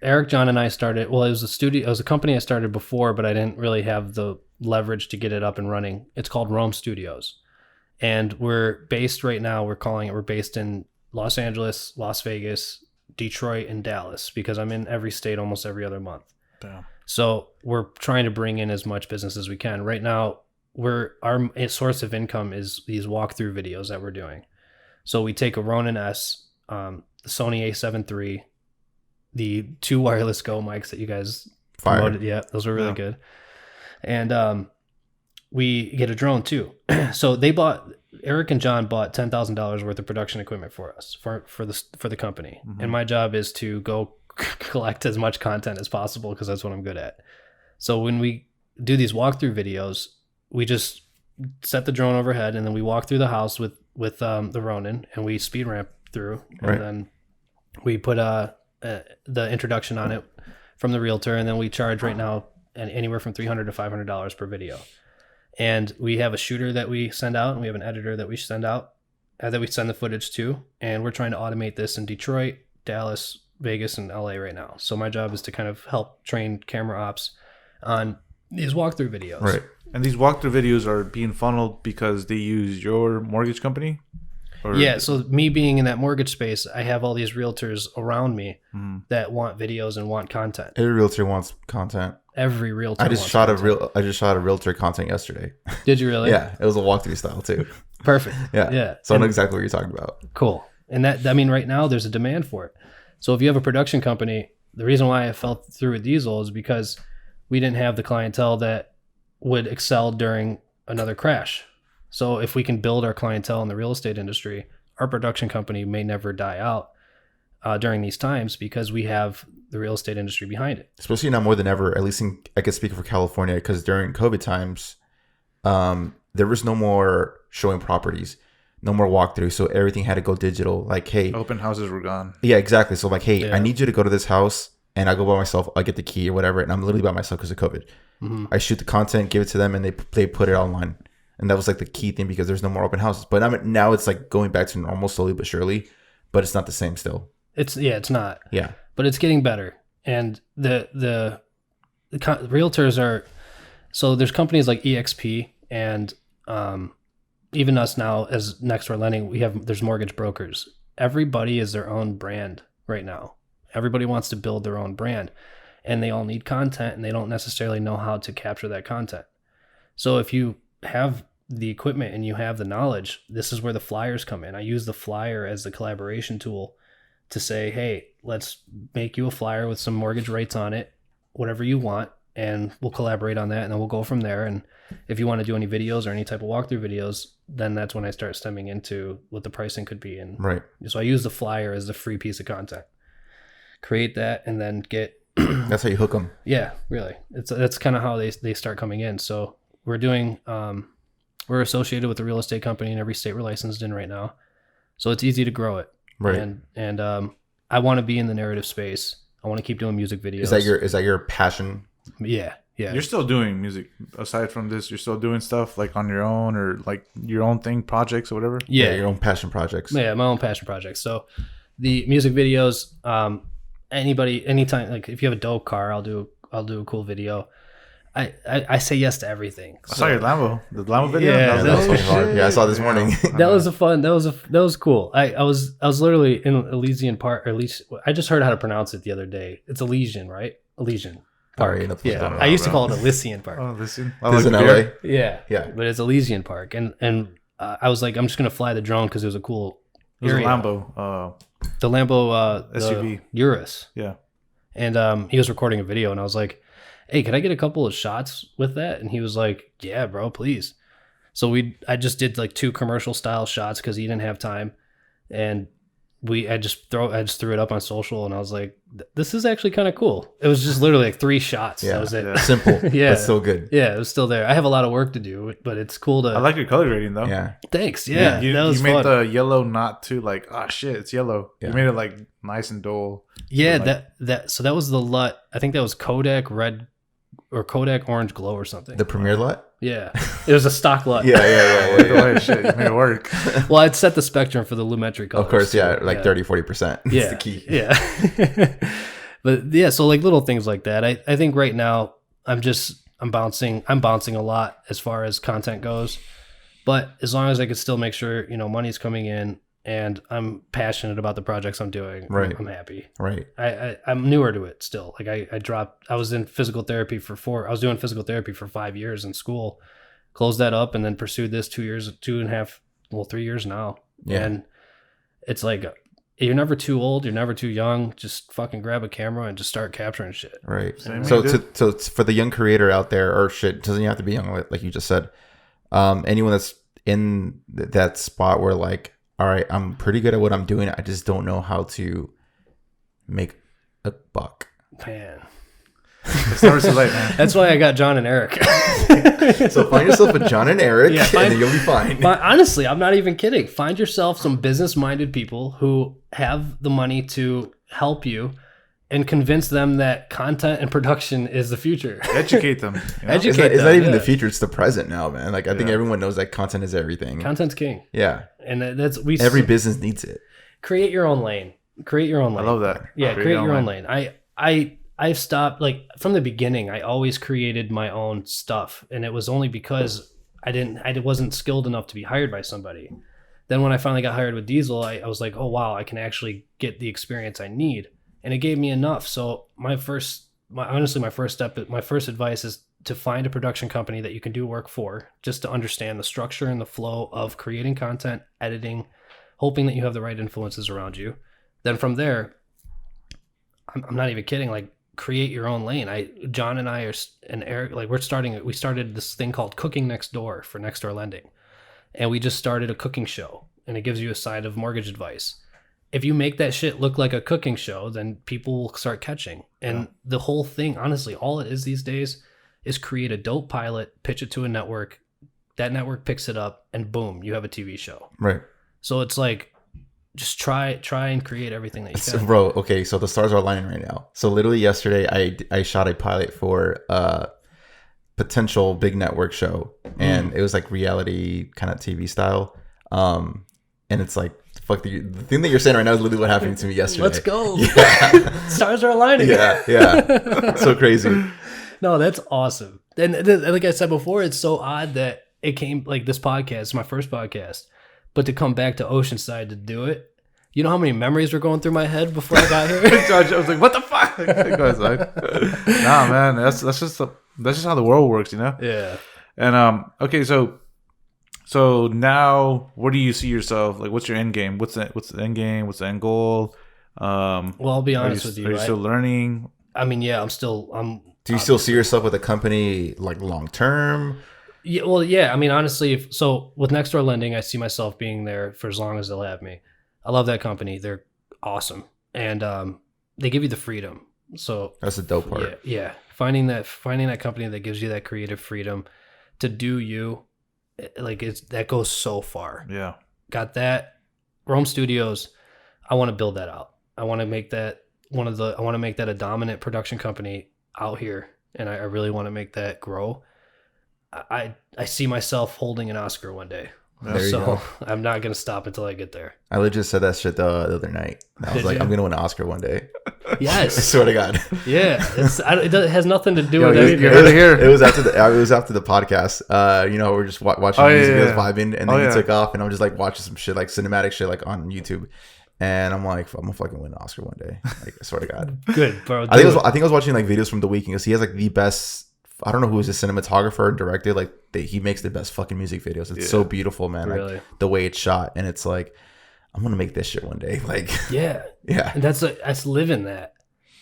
Eric, John, and I started. Well, it was a studio. It was a company I started before, but I didn't really have the leverage to get it up and running. It's called Rome Studios, and we're based in Los Angeles, Las Vegas, Detroit, and Dallas, because I'm in every state almost every other month. Damn. So we're trying to bring in as much business as we can. Right now, our source of income is these walkthrough videos that we're doing. So we take a Ronin S, the Sony A7 III, the 2 wireless Go mics that you guys promoted. Yeah, those were really good. And we get a drone too. So Eric and John bought $10,000 worth of production equipment for us for the company. Mm-hmm. And my job is to go collect as much content as possible because that's what I'm good at. So when we do these walkthrough videos, we just set the drone overhead and then we walk through the house with the Ronin and we speed ramp through. And then we put the introduction on it from the realtor, and then we charge right now anywhere from $300 to $500 per video. And we have a shooter that we send out, and we have an editor that we send out, that we send the footage to. And we're trying to automate this in Detroit, Dallas, Vegas, and LA right now. So my job is to kind of help train camera ops on these walkthrough videos. Right. And these walkthrough videos are being funneled because they use your mortgage company? Or, Yeah, so me being in that mortgage space, I have all these realtors around me that want videos and want content. Every realtor wants content. Every realtor. I just shot a realtor content yesterday. Did you really? Yeah, it was a walkthrough style too. Perfect. Yeah. So I know exactly what you're talking about. Cool. And that, I mean, right now there's a demand for it. So if you have a production company, the reason why I fell through with Diesel is because we didn't have the clientele that would excel during another crash. So if we can build our clientele in the real estate industry, our production company may never die out during these times because we have the real estate industry behind it. Especially now more than ever, at least I could speak for California, because during COVID times, there was no more showing properties, no more walkthroughs. So everything had to go digital. Like, hey, open houses were gone. Yeah, exactly. So like, hey, Yeah. I need you to go to this house, and I go by myself. I get the key or whatever, and I'm literally by myself because of COVID. I shoot the content, give it to them, and they put it online. And that was like the key thing, because there's no more open houses. But I mean, now it's like going back to normal slowly but surely, but it's not the same still. It's not. Yeah. But it's getting better. And the realtors are, so there's companies like EXP and even us now as Next Door Lending, there's mortgage brokers. Everybody is their own brand right now. Everybody wants to build their own brand, and they all need content, and they don't necessarily know how to capture that content. So if you have the equipment and you have the knowledge, this is where the flyers come in. I use the flyer as the collaboration tool to say, hey, let's make you a flyer with some mortgage rates on it, whatever you want, and we'll collaborate on that, and then we'll go from there. And if you want to do any videos or any type of walkthrough videos, then that's when I start stemming into what the pricing could be. And right. So I use the flyer as the free piece of content. Create that and then get... That's how you hook them. Yeah, really. That's kind of how they start coming in. So we're doing... we're associated with a real estate company in every state we're licensed in right now. So it's easy to grow it. Right. And I want to be in the narrative space. I want to keep doing music videos. Is that your passion? Yeah. You're still doing music aside from this. You're still doing stuff like on your own, or like your own thing, projects or whatever. Yeah, your own passion projects. Yeah, my own passion projects. So the music videos, anytime, like if you have a dope car, I'll do a cool video. I say yes to everything. I saw your Lambo, the Lambo video. Yeah, that was fucking hard. Yeah, I saw it this morning. That was cool. I was literally in Elysian Park, or at least I just heard how to pronounce it the other day. It's Elysian, right? Elysian Park. Right, Yeah, I used to call it Elysian Park. Oh, listen. This is in LA. Yeah, Yeah. but it's Elysian Park, and I was like, I'm just gonna fly the drone because it was a cool. It was a area. Lambo. The Lambo SUV. the Urus. Yeah. And he was recording a video, and I was like, hey, could I get a couple of shots with that? And he was like, yeah, bro, please. So I just did like 2 commercial style shots because he didn't have time. And I just threw it up on social, and I was like, this is actually kind of cool. It was just literally like 3 shots. Yeah. That was it. Yeah. Simple. Yeah. But still good. Yeah, it was still there. I have a lot of work to do, but it's cool to. I like your color grading though. Yeah. Thanks. Yeah, You, that was you made fun. the yellow not too like, oh shit, it's yellow. Yeah. You made it like nice and dull. Yeah, Like- so that was the LUT. I think that was Kodak Red or Kodak Orange Glow or something. The premiere lot? Yeah, it was a stock LUT. Yeah. Oh, shit, you made it work. Well, I'd set the spectrum for the lumetri colors. Of course, yeah, too. like 30-40%. That's Yeah, the key. Yeah. But yeah, so like little things like that. I think right now I'm bouncing a lot as far as content goes. But as long as I can still make sure, money's coming in and I'm passionate about the projects I'm doing, Right. I'm happy. Right. I'm newer to it still. Like I was in physical therapy I was doing physical therapy for 5 years in school, closed that up, and then pursued this 3 years now. Yeah. And it's like, you're never too old, you're never too young. Just fucking grab a camera and just start capturing shit. Right. Same So here, so for the young creator out there, or shit, doesn't even have to be young, like you just said. Anyone that's in that spot where like, all right, I'm pretty good at what I'm doing, I just don't know how to make a buck. Man. It's never too late, man. That's why I got John and Eric. So find yourself a John and Eric, Yeah, and then you'll be fine. But honestly, I'm not even kidding. Find yourself some business-minded people who have the money to help you and convince them that content and production is the future. Educate them. It's not even the future; it's the present now, man. Like I think Yeah. everyone knows that content is everything. Content's king. Yeah, And every business needs it. create your own lane. Create your own I lane. love that. Yeah, create your own lane. I've stopped, like from the beginning, I always created my own stuff. And it was only because I wasn't skilled enough to be hired by somebody. Then when I finally got hired with Diesel, I was like, oh wow, I can actually get the experience I need, and it gave me enough. So my first advice is to find a production company that you can do work for, just to understand the structure and the flow of creating content, editing, hoping that you have the right influences around you. Then from there, I'm not even kidding, like create your own lane. John and I and Eric, like we started this thing called Cooking Next Door for Next Door Lending. And we just started a cooking show, and it gives you a side of mortgage advice. If you make that shit look like a cooking show, then people will start catching. And the whole thing, honestly, all it is these days is create a dope pilot, pitch it to a network. That network picks it up, and boom, you have a TV show. Right. So it's like, just try and create everything that you can. Bro, okay, so the stars are aligning right now. So literally yesterday, I shot a pilot for potential big network show, and it was like reality kind of TV style, and it's like fuck the thing that you're saying right now is literally what happened to me yesterday. Let's go. Yeah. Stars are aligning. Yeah So crazy. No, that's awesome. And like I said before, it's so odd that it came like this podcast, my first podcast, but to come back to Oceanside to do it. You know how many memories were going through my head before I got here? I was like, what the fuck? Nah, man, that's just how the world works, you know? Yeah. And okay, so now where do you see yourself? Like, what's your end game? What's the end game? What's the end goal? Well, I'll be honest with you. Are you still learning? I mean, yeah, Do you still see yourself with a company like long term? Yeah, well, yeah. I mean, honestly, so with Next Door Lending, I see myself being there for as long as they'll have me. I love that company. They're awesome, and they give you the freedom. So that's the dope part. Yeah. Finding that company that gives you that creative freedom to do you, like that goes so far. Yeah. Got that. Rome Studios. I want to build that out. I want to make that I want to make that a dominant production company out here, and I really want to make that grow. I see myself holding an Oscar one day. So I'm not going to stop until I get there. I legit said that shit the other night. I was like, I'm going to win an Oscar one day. Yes. I swear to God. Yeah. It has nothing to do with anything. It was after the podcast. We're just watching music videos, vibing, and then he took off, and I'm just like watching some shit, like cinematic shit, like on YouTube. And I'm like, I'm gonna fucking win an Oscar one day. Like, I swear to God. Good, bro. I think I was watching like videos from The Weeknd because he has like the best. I don't know who is a cinematographer and director. Like he makes the best fucking music videos. It's so beautiful, man. Really? Like the way it's shot, and it's like, I'm gonna make this shit one day. Like, yeah. And that's living that.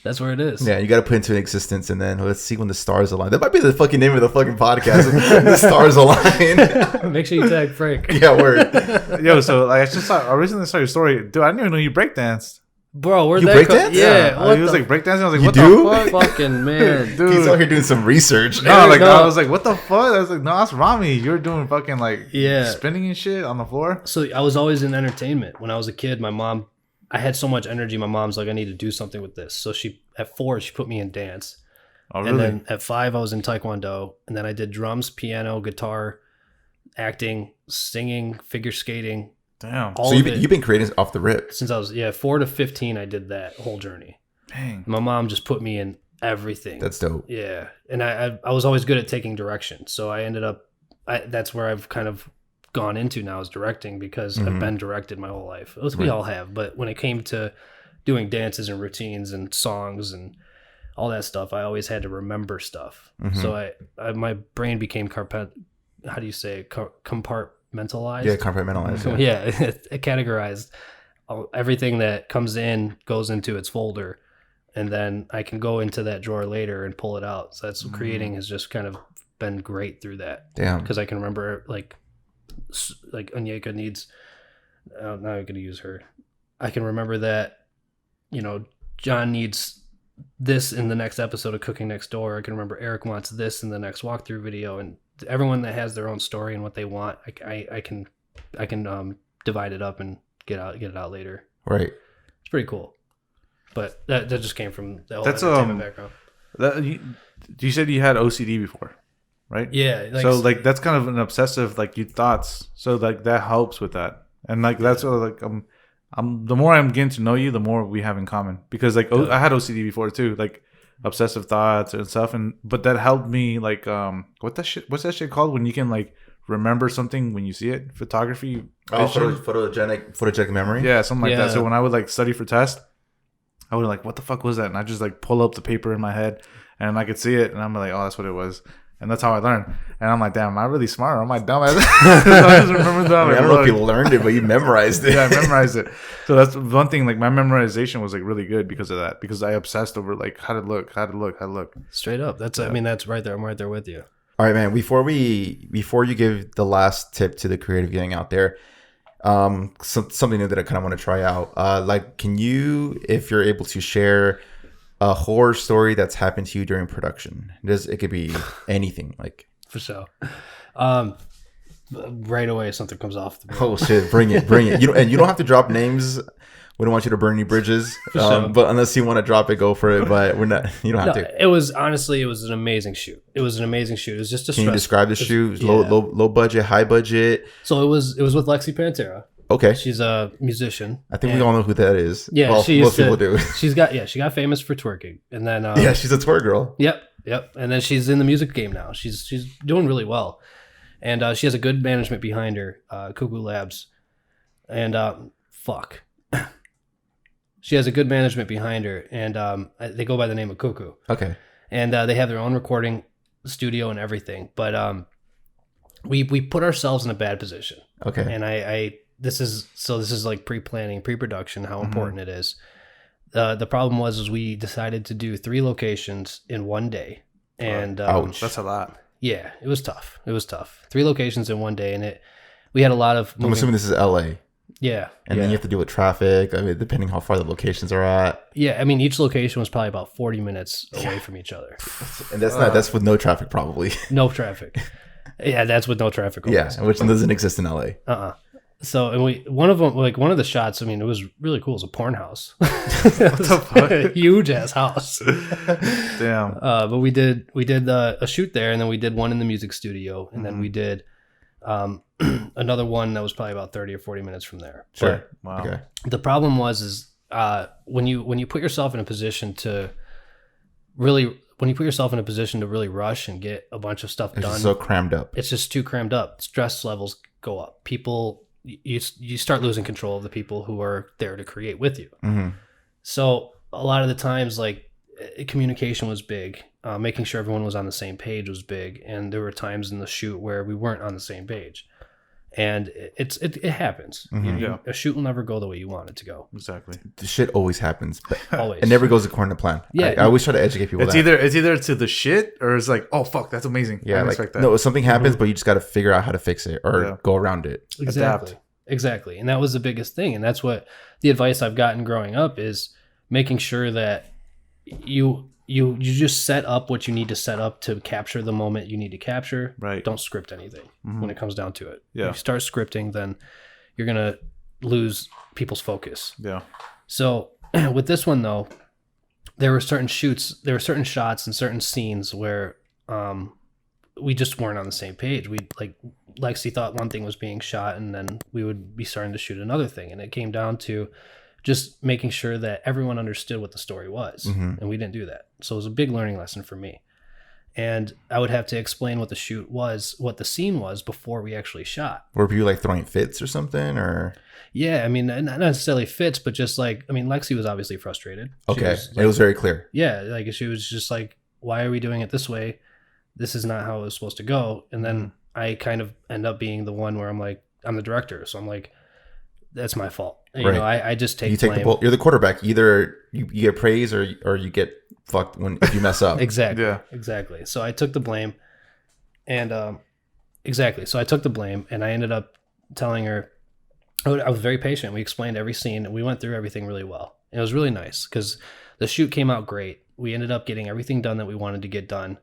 That's where it is. Yeah, you got to put into existence, and then let's see when the stars align. That might be the fucking name of the fucking podcast. The stars align. Make sure you tag Frank. Yeah, word. Yo, so like I recently saw your story, dude. I didn't even know you breakdanced. Bro, where'd you that breakdance? Yeah, he was like breakdancing. I was like, what do? the fuck? Fucking man, dude. He's out here doing some research. No, like I was like, what the fuck? I was like, no, that's Rami. You were doing fucking like spinning and shit on the floor. So I was always in entertainment. When I was a kid, I had so much energy. My mom's like, I need to do something with this. So at 4, she put me in dance. Oh, really? And then at 5, I was in Taekwondo. And then I did drums, piano, guitar, acting, singing, figure skating. Damn. So you've been creating off the rip. Since I was 4 to 15, I did that whole journey. Dang. My mom just put me in everything. That's dope. Yeah. And I was always good at taking direction. So I ended up, that's where I've kind of gone into now is directing because I've been directed my whole life. We all have, but when it came to doing dances and routines and songs and all that stuff, I always had to remember stuff. So my brain became compartmentalized. Yeah, compartmentalized. Yeah, it categorized. Everything that comes in goes into its folder, and then I can go into that drawer later and pull it out. So that's creating has just kind of been great through that. Damn. Because I can remember like Onyeka needs. Now I'm going to use her. I can remember that. John needs this in the next episode of Cooking Next Door. I can remember Eric wants this in the next walkthrough video, and everyone that has their own story and what they want, I can divide it up and get it out later. Right. It's pretty cool. But that just came from the whole entertainment background. You said you had OCD before, right? Yeah. So like that's kind of an obsessive like you thoughts. So like that helps with that, and like that's what, like the more I'm getting to know you, the more we have in common. Because like I had OCD before too, like obsessive thoughts and stuff, but that helped me like what's that shit called when you can like remember something when you see it. Photography. Oh, photogenic memory. Yeah, something like that. So when I would like study for test, I would like, what the fuck was that? And I just like pull up the paper in my head, and I could see it, and I'm like, oh, that's what it was. And that's how I learned. And I'm like, damn, am I really smart or am I dumb? I just remember that. I don't know if you learned it, but you memorized it. Yeah, I memorized it. So that's one thing. Like my memorization was like really good because of that. Because I obsessed over like how to look. Straight up. That's I mean, that's right there. I'm right there with you. All right, man. Before you give the last tip to the creative gang out there, something new that I kind of want to try out. Like, can you, if you're able to, share a horror story that's happened to you during production? It could be anything, like for sure. Right away, something comes off the board. Oh shit! Bring it. You don't have to drop names. We don't want you to burn any bridges. Sure. But unless you want to drop it, go for it. But we're not. You don't have to. It was an amazing shoot. It was just a. Can you describe the shoot? Yeah. Low budget, high budget. So it was with Lexi Pantera. Okay. She's a musician. I think we all know who that is. Yeah, well, most people do. She got famous for twerking, and then yeah, she's a twerk girl. Yep. And then she's in the music game now. She's doing really well, and she has a good management behind her, Cuckoo Labs, and fuck. She has a good management behind her, and they go by the name of Cuckoo. Okay. And they have their own recording studio and everything, but we put ourselves in a bad position. Okay. And this is like pre-planning, pre-production, how important it is. The problem was we decided to do 3 locations in one day, and ouch, that's a lot. Yeah, it was tough. 3 locations in one day, and we had a lot of. I'm assuming this is LA. Yeah, and then you have to deal with traffic. I mean, depending how far the locations are at. Yeah, I mean, each location was probably about 40 minutes away from each other, and that's with no traffic, probably. No traffic. Yeah, that's with no traffic. Always. Yeah, which doesn't exist in LA. So, and one of the shots, I mean, it was really cool. It was a porn house. What the fuck? Huge ass house. Damn. But we did a shoot there, and then we did one in the music studio, and then we did another one that was probably about 30 or 40 minutes from there. Sure. But wow. Okay. The problem was when you put yourself in a position to really rush and get a bunch of stuff done. It's so crammed up. It's just too crammed up. Stress levels go up. People, you start losing control of the people who are there to create with you. Mm-hmm. So a lot of the times, like, communication was big. Making sure everyone was on the same page was big, and there were times in the shoot where we weren't on the same page, and it happens. Mm-hmm. A shoot will never go the way you want it to go. Exactly. The shit always happens, but always. It never goes according to plan. Yeah, I always try to educate people. It's either to the shit or it's like, oh fuck, that's amazing. Yeah, I like, expect that. No, something happens, but you just got to figure out how to fix it or go around it. Exactly, and that was the biggest thing, and that's what the advice I've gotten growing up is making sure that you just set up what you need to set up to capture the moment you need to capture. Right. Don't script anything when it comes down to it. Yeah. If you start scripting, then you're gonna lose people's focus. Yeah. So with this one though, there were certain shots and certain scenes where we just weren't on the same page. We like Lexi thought one thing was being shot, and then we would be starting to shoot another thing, and it came down to just making sure that everyone understood what the story was, and we didn't do that. So it was a big learning lesson for me. And I would have to explain what the shoot was, what the scene was before we actually shot. Were people like throwing fits or something, or? Yeah, I mean, not necessarily fits, but just like, I mean, Lexi was obviously frustrated. Okay, it was very clear. Yeah, like she was just like, why are we doing it this way? This is not how it was supposed to go. And then I kind of end up being the one where I'm like, I'm the director, so I'm like, that's my fault. You know, I just take blame. The ball. You're the quarterback. Either you get praise or you get fucked if you mess up. Exactly. Yeah. Exactly. So I took the blame, and So I took the blame, and I ended up telling her. I was very patient. We explained every scene, and we went through everything really well. And it was really nice because the shoot came out great. We ended up getting everything done that we wanted to get done,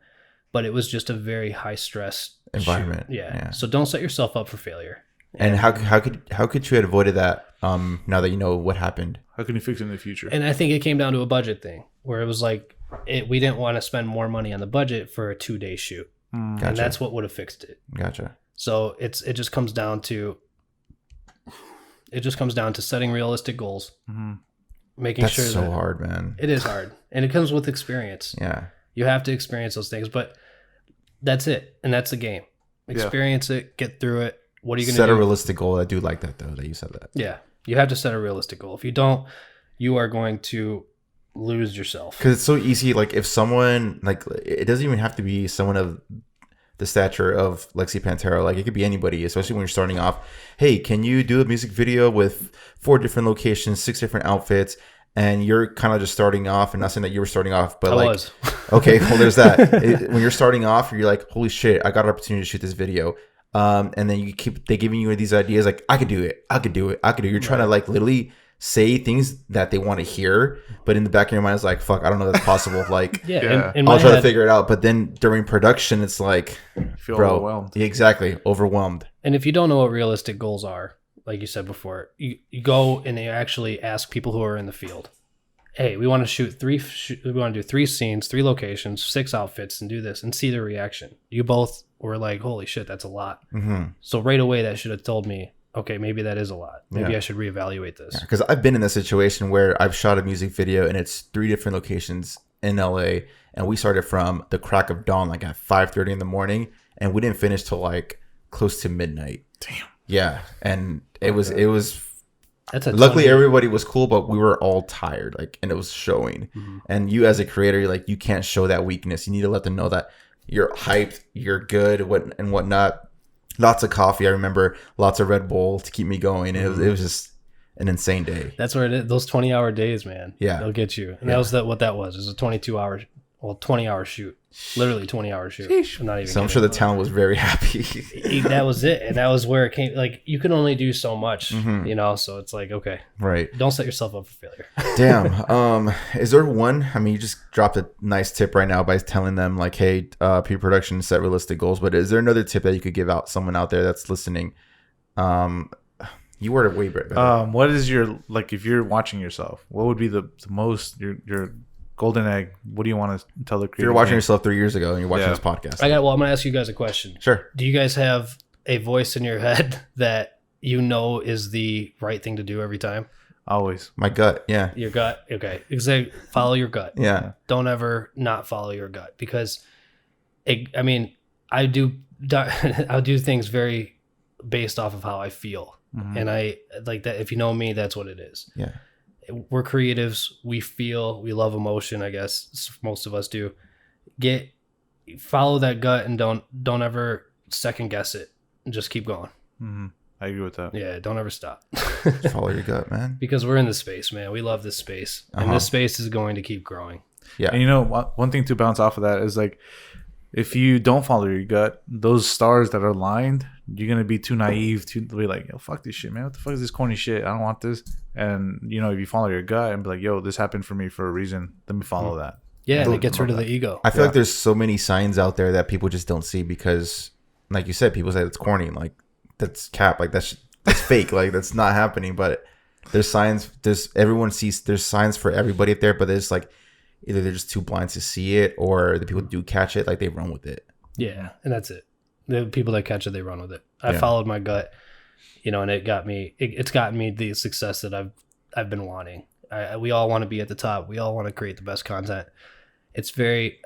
but it was just a very high stress environment. Yeah. So don't set yourself up for failure. And how could you have avoided that now that you know what happened? How can you fix it in the future? And I think it came down to a budget thing where it was like we didn't want to spend more money on the budget for a 2-day shoot. Gotcha. And that's what would have fixed it. Gotcha. So it just comes down to setting realistic goals. Making that's sure so hard, man. It is hard. And it comes with experience. Yeah. You have to experience those things, but that's it. And that's the game. experience it, get through it. What are you going to set do? a realistic goal? I do like that though, that you said that. Yeah, you have to set a realistic goal. If you don't, you are going to lose yourself. Because it's so easy. Like if someone, like, it doesn't even have to be someone of the stature of Lexi Pantera. Like it could be anybody, especially when you're starting off. Hey, can you do a music video with 4 different locations, 6 different outfits? And you're kind of just starting off, and not saying that you were starting off, but okay, well, there's that. When you're starting off, you're like, holy shit, I got an opportunity to shoot this video. And then they giving you these ideas like, I could do it. You're trying to like literally say things that they want to hear, but in the back of your mind is like, fuck, I don't know if that's possible. Like, I'll try to figure it out. But then during production, it's like, feel overwhelmed. Exactly, overwhelmed. And if you don't know what realistic goals are, like you said before, you go and you actually ask people who are in the field. Hey, we want to we want to do 3 scenes, 3 locations, 6 outfits, and do this, and see their reaction. You both were like, holy shit, that's a lot. Mm-hmm. So right away, that should have told me, okay, maybe that is a lot. Maybe I should reevaluate this. Because I've been in this situation where I've shot a music video and it's 3 different locations in LA, and we started from the crack of dawn, like at 5:30 in the morning, and we didn't finish till like close to midnight. Damn. Yeah, and it was luckily everybody was cool, but we were all tired, like, and it was showing. Mm-hmm. And you as a creator, you're like, you can't show that weakness. You need to let them know that you're hyped, you're good, and whatnot. Lots of coffee. I remember lots of Red Bull to keep me going. Mm-hmm. It was just an insane day. That's where it is. Those 20-hour days, man. Yeah, they'll get you. And that was what that was. It was a 20-hour shoot. Literally 20-hour shoot. I'm not even so I'm sure the talent was very happy. That was it. And that was where it came. Like, you can only do so much, you know? So it's like, okay. Right. Don't set yourself up for failure. Damn. Is there one? I mean, you just dropped a nice tip right now by telling them, like, hey, pre-production, set realistic goals. But is there another tip that you could give out someone out there that's listening? You worded way better. What is your, like, if you're watching yourself, what would be the most, your golden egg? What do you want to tell the creator? If you're watching yourself 3 years ago and you're watching this podcast. I'm going to ask you guys a question. Sure. Do you guys have a voice in your head that you know is the right thing to do every time? Always. My gut. Yeah. Your gut. Okay. Exactly. Follow your gut. Yeah. Don't ever not follow your gut, because I'll do things very based off of how I feel. Mm-hmm. And I like that. If you know me, that's what it is. Yeah. We're creatives. We feel, we love emotion. I guess most of us do. Follow that gut and don't ever second guess it. And just keep going. Mm-hmm. I agree with that. Yeah, don't ever stop. Follow your gut, man. Because we're in this space, man. We love this space, and this space is going to keep growing. Yeah. And you know, one thing to bounce off of that is, like, if you don't follow your gut, those stars that are lined, you're gonna be too naive to be like, yo, fuck this shit, man. What the fuck is this corny shit? I don't want this. And you know, if you follow your gut and be like, yo, this happened for me for a reason, let me follow that. Yeah, and it gets rid of the ego. I feel like there's so many signs out there that people just don't see because, like you said, people say it's corny, like that's cap, like that's fake, like that's not happening. But there's signs. Everyone sees. There's signs for everybody up there, but there's like either they're just too blind to see it, or the people do catch it, like they run with it. Yeah, and that's it. The people that catch it, they run with it. I followed my gut, you know, and it got me. It's gotten me the success that I've been wanting. We all want to be at the top. We all want to create the best content. It's very.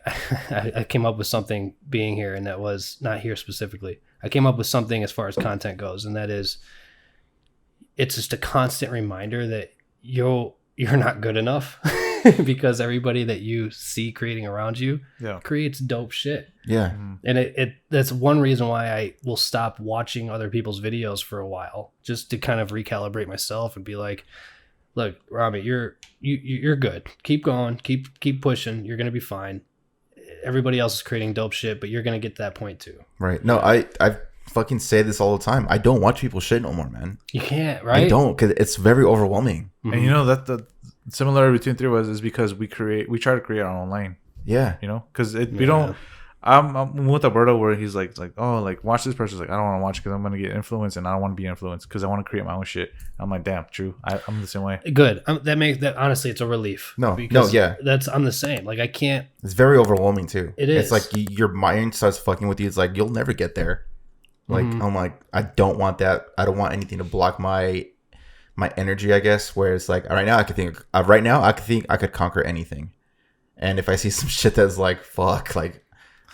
I came up with something being here, and that was not here specifically. I came up with something as far as content goes, and that is, it's just a constant reminder that you're not good enough. Because everybody that you see creating around you creates dope shit. Yeah. Mm-hmm. And that's one reason why I will stop watching other people's videos for a while, just to kind of recalibrate myself and be like, look, Rami, you're good. Keep going. Keep pushing. You're going to be fine. Everybody else is creating dope shit, but you're going to get to that point too. Right. No, I fucking say this all the time. I don't watch people shit no more, man. You can't, right? I don't, because it's very overwhelming. Mm-hmm. And you know that the similarity between three of us is because we try to create our own lane. Yeah. You know, because we don't. I'm with Alberto where he's like, oh, like watch this person's like, I don't want to watch because I'm gonna get influenced and I don't want to be influenced because I want to create my own shit. I'm like, damn, true. I'm the same way. Good. That honestly, it's a relief. No, yeah. I'm the same. Like I can't. It's very overwhelming too. It is. It's like your mind starts fucking with you. It's like you'll never get there. Like I'm like, I don't want that. I don't want anything to block my energy, I guess. Where it's like right now I could conquer anything. And if I see some shit that's like fuck, like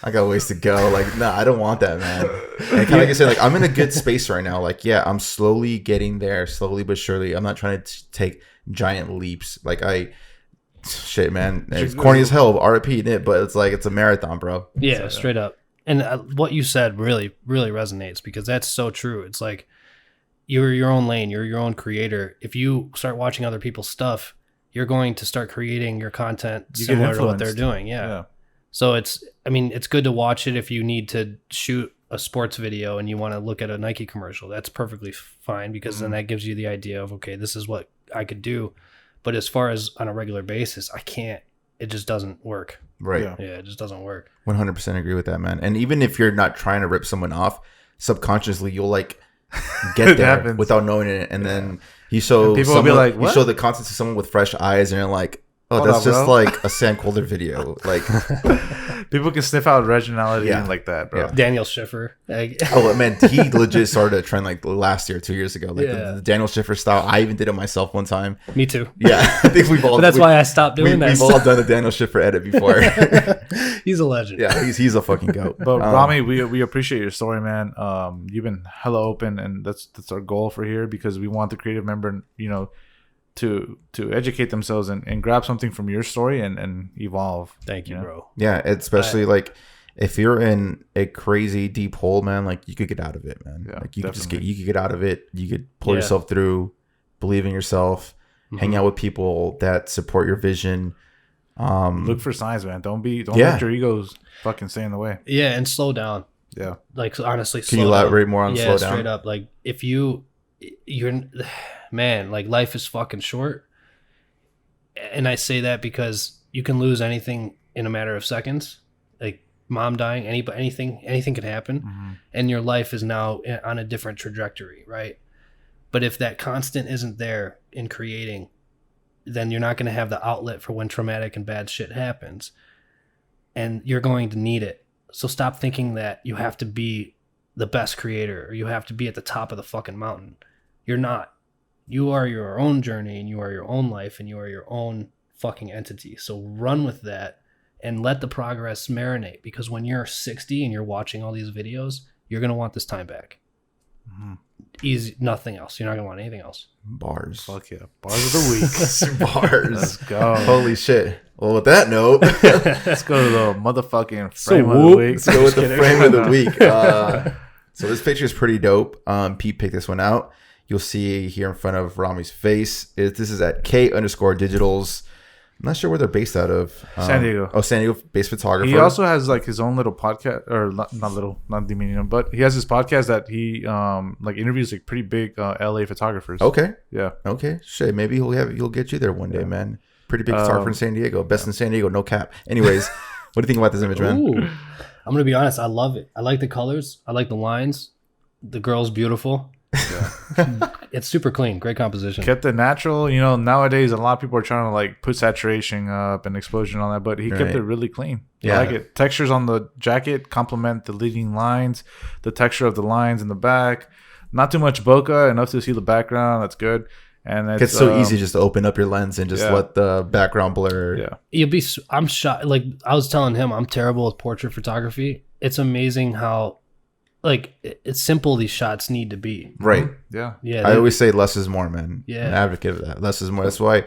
I got ways to go. Like, nah, I don't want that, man. And kind of like I said, like, I'm in a good space right now. Like, yeah, I'm slowly getting there, slowly but surely. I'm not trying to take giant leaps. Like, shit, man. It's corny as hell, RIP, but it's like, it's a marathon, bro. Yeah, straight up. And what you said really, really resonates because that's so true. It's like, you're your own lane. You're your own creator. If you start watching other people's stuff, you're going to start creating your content similar to what they're doing. Yeah. So it's good to watch it if you need to shoot a sports video and you want to look at a Nike commercial. That's perfectly fine because then that gives you the idea of, okay, this is what I could do. But as far as on a regular basis, I can't. It just doesn't work. Right. Yeah, it just doesn't work. 100% agree with that, man. And even if you're not trying to rip someone off, subconsciously you'll like get there without knowing it, and then you show people will be like, what? You show the content to someone with fresh eyes, and you're like, oh, that's just like a Sand Colder video. Like, people can sniff out originality like that, bro. Yeah. Daniel Schiffer. Oh man, he legit started a trend like last year, 2 years ago. Like the Daniel Schiffer style. I even did it myself one time. Me too. Yeah, I think we've all. But that's why I stopped doing that. We've all done the Daniel Schiffer edit before. He's a legend. Yeah, he's a fucking goat. But Rami, we appreciate your story, man. You've been hella open, and that's our goal for here because we want the creative member, to educate themselves and grab something from your story and evolve. Thank you, bro. Yeah, especially like if you're in a crazy deep hole, man, like you could get out of it, man. Yeah, like you could get out of it. You could pull yourself through, believe in yourself, hang out with people that support your vision. Look for signs, man. Don't let your egos fucking stay in the way. Yeah, and slow down. Yeah. Like honestly, can you elaborate more on slow down? Straight up. Like if you're man, like life is fucking short. And I say that because you can lose anything in a matter of seconds. Like mom dying, anything can happen. And your life is now on a different trajectory, right? But if that constant isn't there in creating, then you're not going to have the outlet for when traumatic and bad shit happens. And you're going to need it. So stop thinking that you have to be the best creator or you have to be at the top of the fucking mountain. You're not. You are your own journey and you are your own life and you are your own fucking entity. So run with that and let the progress marinate because when you're 60 and you're watching all these videos, you're going to want this time back. Easy, nothing else. You're not going to want anything else. Bars. Fuck yeah. Bars of the week. Bars. Let's go. Holy shit. Well, with that note, let's go to the motherfucking frame of the week. Let's go with the frame of the week. So this picture is pretty dope. Pete picked this one out. You'll see here in front of Rami's face. This is at K_digitals. I'm not sure where they're based out of. San Diego. Oh, San Diego based photographer. He also has like his own little podcast, or not demeaning him, but he has his podcast that he like interviews like pretty big LA photographers. Okay. Yeah. Okay. Shit. Maybe he'll get you there one day, man. Pretty big photographer in San Diego. Best in San Diego. No cap. Anyways, what do you think about this image, man? Ooh. I'm gonna be honest. I love it. I like the colors. I like the lines. The girl's beautiful. Yeah. It's super clean. Great composition. Kept it natural. Nowadays a lot of people are trying to like put saturation up and exposure and all that, but he kept it really clean. Yeah. I like it. Textures on the jacket complement the leading lines, the texture of the lines in the back. Not too much bokeh, enough to see the background. That's good. And it's so easy just to open up your lens and just let the background blur. Yeah. I'm shocked. Like I was telling him, I'm terrible with portrait photography. It's amazing how like it's simple these shots need to be. Right. Yeah. I always say less is more, man. Yeah. I'm an advocate of that. Less is more. That's why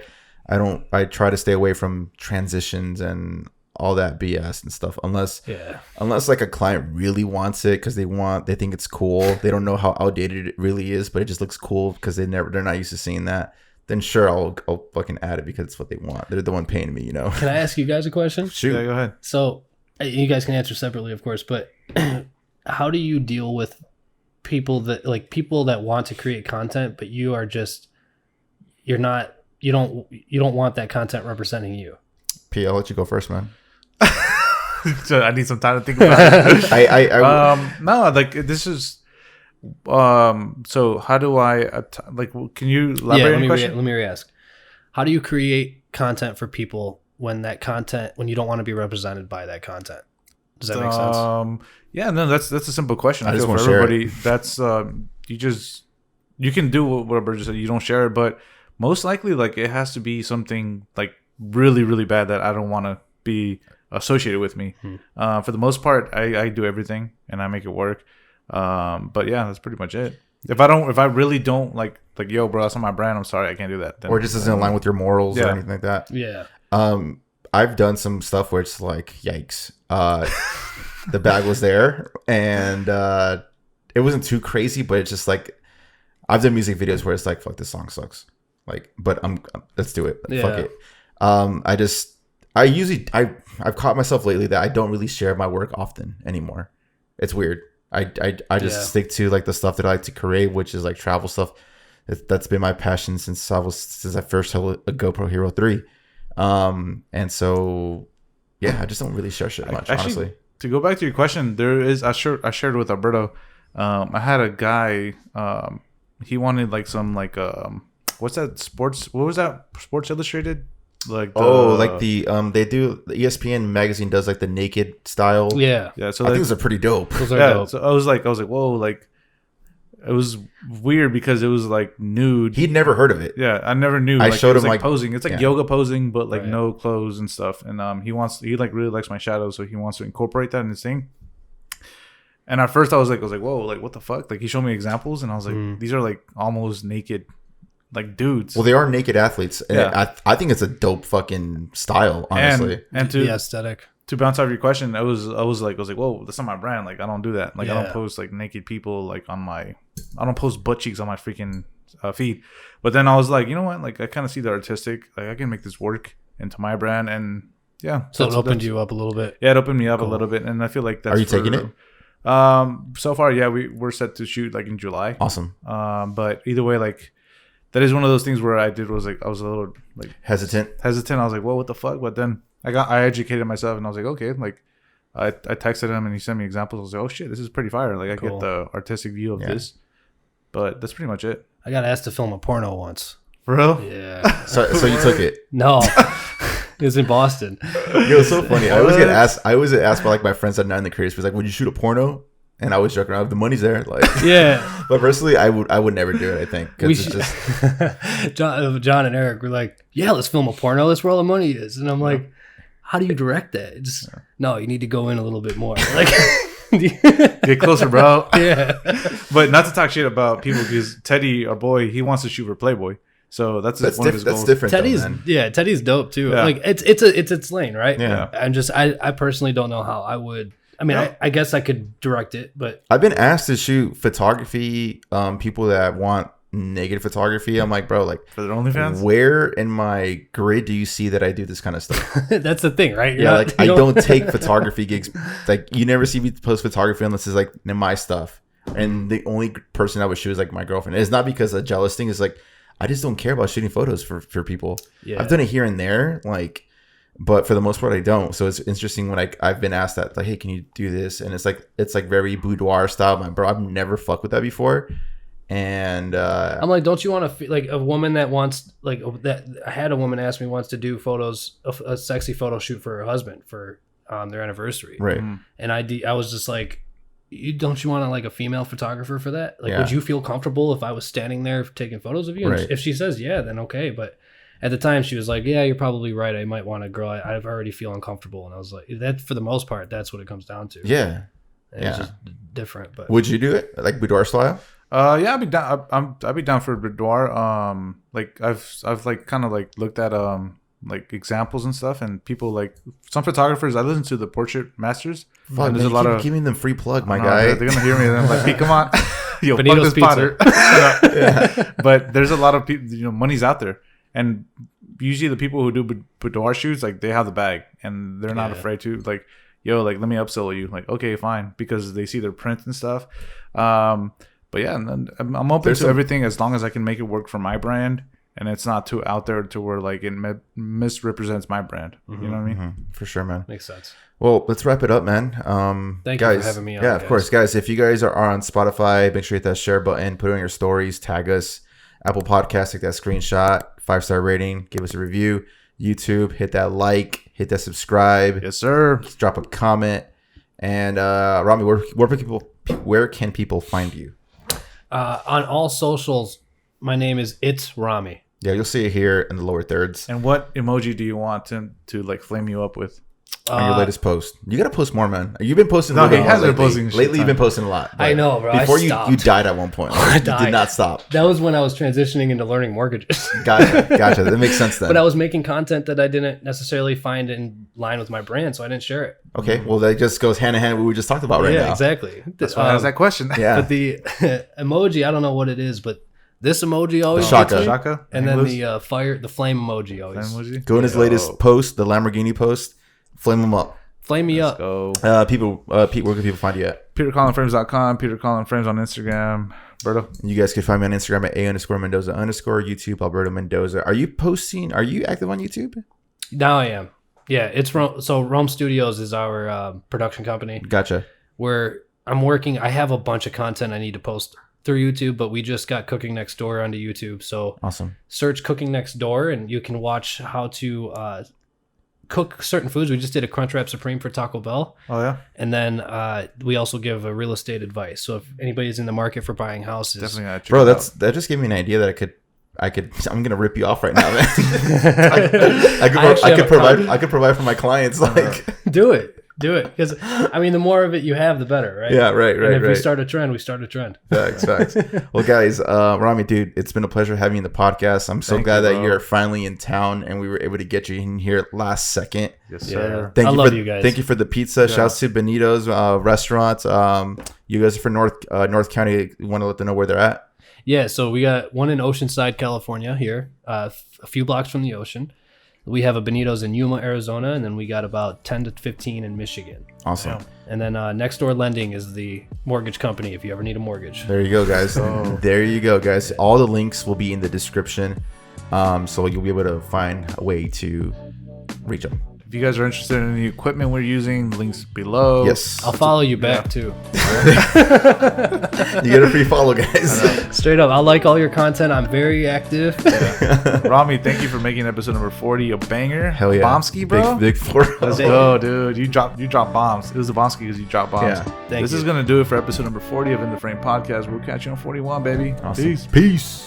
I try to stay away from transitions and all that BS and stuff unless like a client really wants it because they think it's cool. They don't know how outdated it really is, but it just looks cool because they're not used to seeing that. Then sure, I'll fucking add it because it's what they want. They're the one paying me, Can I ask you guys a question? Shoot. Yeah, go ahead. So you guys can answer separately, of course, but how do you deal with people that want to create content, but you don't want that content representing you? P, I'll let you go first, man. So I need some time to think about it. No, like this is so how do I can you elaborate on the question? Let me re-ask. How do you create content for people when you don't want to be represented by that content? Does that make sense? Yeah, no, that's a simple question. I feel for everybody, that's you can do whatever, just you don't share it, but most likely like it has to be something like really, really bad that I don't want to be associated with me. For the most part, I do everything and I make it work. But yeah, that's pretty much it. If I really don't like, yo, bro, that's not my brand, I'm sorry, I can't do that. Then, or just isn't in line with your morals or anything like that. Yeah. I've done some stuff where it's like, yikes. The bag was there and it wasn't too crazy, but it's just like, I've done music videos where it's like, fuck, this song sucks. Like, but let's do it. Fuck it. I've caught myself lately that I don't really share my work often anymore. It's weird. I just stick to like the stuff that I like to create, which is like travel stuff. That's been my passion since I first held a GoPro Hero 3. And so yeah, I just don't really share shit much, honestly. To go back to your question, I shared with Alberto. I had a guy. He wanted like some like what's that sports? What was that? Sports Illustrated. Like they do the ESPN magazine does like the naked style. Yeah. So I think those are pretty dope. Dope. So I was like, whoa, like it was weird because it was like nude. He'd never heard of it. Yeah, I never knew. I showed him like posing. It's like yoga posing, but like right. no clothes and stuff. And he like really likes my shadows, so he wants to incorporate that in his thing. And at first I was like, whoa, like what the fuck? Like he showed me examples, and I was like, these are like almost naked. Like dudes. Well, they are naked athletes, and I think it's a dope fucking style, honestly. And to the aesthetic. To bounce off your question, I was like, whoa, that's not my brand. Like I don't do that. Like I don't post like naked people like I don't post butt cheeks on my freaking feed. But then I was like, you know what? Like I kind of see the artistic. Like I can make this work into my brand, and yeah. So it opened you up a little bit. Yeah, it opened me up a little bit, and I feel like that's. Are you taking it? So far, yeah, we're set to shoot like in July. Awesome. But either way, like. That is one of those things where I was a little like hesitant. I was like, well, what the fuck? But then I educated myself and I was like, okay, like I texted him and he sent me examples. I was like, oh shit, this is pretty fire. Like I get the artistic view of this, but that's pretty much it. I got asked to film a porno once. For real? Yeah. So you took it? No. It was in Boston. It was so funny. I always get asked by like my friends that are not in the creative space, like, would you shoot a porno? And I was joking around. The money's there, like yeah. But personally, I would never do it. I think it's just John and Eric were like, "Yeah, let's film a porno. That's where all the money is." And I'm like, "How do you direct that?" No, you need to go in a little bit more. Like, get closer, bro. Yeah. But not to talk shit about people because Teddy, our boy, he wants to shoot for Playboy. So that's one of his goals. That's different. Teddy's dope too. Yeah. Like it's its lane, right? Yeah. And I personally don't know how I would. I mean, I guess I could direct it, but I've been asked to shoot photography. People that want naked photography, I'm like, bro, like for their OnlyFans. Where in my grid do you see that I do this kind of stuff? That's the thing, right? I don't take photography gigs. Like you never see me post photography unless it's like my stuff. And the only person I would shoot is like my girlfriend. It's not because a jealous thing. It's like I just don't care about shooting photos for people. Yeah. I've done it here and there, like. But for the most part, I don't. So it's interesting when I've been asked that, like, hey, can you do this? And it's like very boudoir style. My bro, I've never fucked with that before. And I'm like, don't you want to like a woman that wants like that? I had a woman ask me once to do photos, a sexy photo shoot for her husband for their anniversary, right? And I was just like, don't you want like a female photographer for that? Like, would you feel comfortable if I was standing there taking photos of you? And if she says yeah, then okay, but. At the time, she was like, yeah, you're probably right. I might want a girl. I already feel uncomfortable. And I was like, that for the most part, that's what it comes down to. Yeah. It's just different. But would you do it? Like boudoir style? Yeah, I'd be down. I'd be down for boudoir. Like I've like kind of like looked at like examples and stuff, and people like some photographers. I listen to the Portrait Masters. Fuck, and there's a lot of giving them free plug, my guy. They're gonna hear me. And I'm like, hey, come on, yo, fuck Benito's this Potter. But there's a lot of people. Money's out there. And usually the people who do boudoir shoots, like they have the bag and they're not afraid to like, yo, like let me upsell you. Like, okay, fine, because they see their print and stuff. But yeah, and I'm open to everything as long as I can make it work for my brand and it's not too out there to where like it misrepresents my brand. You know what I mean? Mm-hmm. For sure, man. Makes sense. Well, let's wrap it up, man. Thank guys, you for having me on. Yeah, of course, guys. If you guys are on Spotify, make sure you hit that share button, put it on your stories, tag us. Apple Podcasts, take that screenshot, 5-star rating, give us a review. YouTube, hit that like, hit that subscribe. Yes, sir. Just drop a comment. And Rami, where can people find you? On all socials, my name is It's Rami. Yeah, you'll see it here in the lower thirds. And what emoji do you want to like flame you up with? on your latest post? You gotta post more, man. You've been posting. No, he has been posting lately. You've been posting a lot. I know, bro. Before I you died at one point. Like, you did not stop. That was when I was transitioning into learning mortgages. Gotcha. That makes sense then. But I was making content that I didn't necessarily find in line with my brand, so I didn't share it. Okay, well that just goes hand in hand with what we just talked about right now. Yeah, exactly. That's why I asked that question. Yeah. But the emoji, I don't know what it is, but this emoji always Shaka. gets me. Shaka. And then the flame emoji always. Flame emoji. Go in his latest post, the Lamborghini post. Flame him up. Flame me up. Go. Pete, where can people find you at? PeterCollinFrames.com. PeterCollinFrames on Instagram. Berto. You guys can find me on Instagram at A_Mendoza_. YouTube, Alberto Mendoza. Are you active on YouTube? Now I am. Yeah, it's Rome Studios is our production company. Gotcha. Where I'm working. I have a bunch of content I need to post through YouTube, but we just got Cooking Next Door onto YouTube. So awesome. Search Cooking Next Door and you can watch how to cook certain foods. We just did a Crunchwrap Supreme for Taco Bell. Oh yeah. And then we also give a real estate advice. So if anybody's in the market for buying houses, Definitely gotta check bro, it out. that just gave me an idea that I could. I'm gonna rip you off right now, man. I could provide for my clients. Like, do it because I mean, the more of it you have, the better, right? Yeah, right. And if we start a trend, we start a trend. Facts. Well, guys, Rami, dude, it's been a pleasure having you in the podcast. I'm so glad that you're finally in town and we were able to get you in here last second. Yes, sir. I love you guys. Thank you for the pizza. Shouts to Benito's restaurant. You guys are from North County. You want to let them know where they're at? Yeah, so we got one in Oceanside, California here, a few blocks from the ocean. We have a Benito's in Yuma, Arizona, and then we got about 10 to 15 in Michigan. Awesome. Yeah. And then Next Door Lending is the mortgage company if you ever need a mortgage. There you go, guys. There you go, guys. All the links will be in the description, so you'll be able to find a way to reach them. If you guys are interested in the equipment we're using, links below. Yes. I'll follow you back too. You get a free follow, guys. Straight up, I like all your content. I'm very active. Rami, thank you for making episode number 40 a banger. Hell yeah. Bombski, bro. Big 4. Let's go, dude. You dropped bombs. It was a Bombski because you dropped bombs. Yeah. Thank This you. is going to do it for episode number 40 of In the Frame Podcast. We'll catch you on 41, baby. Awesome. Peace. Peace.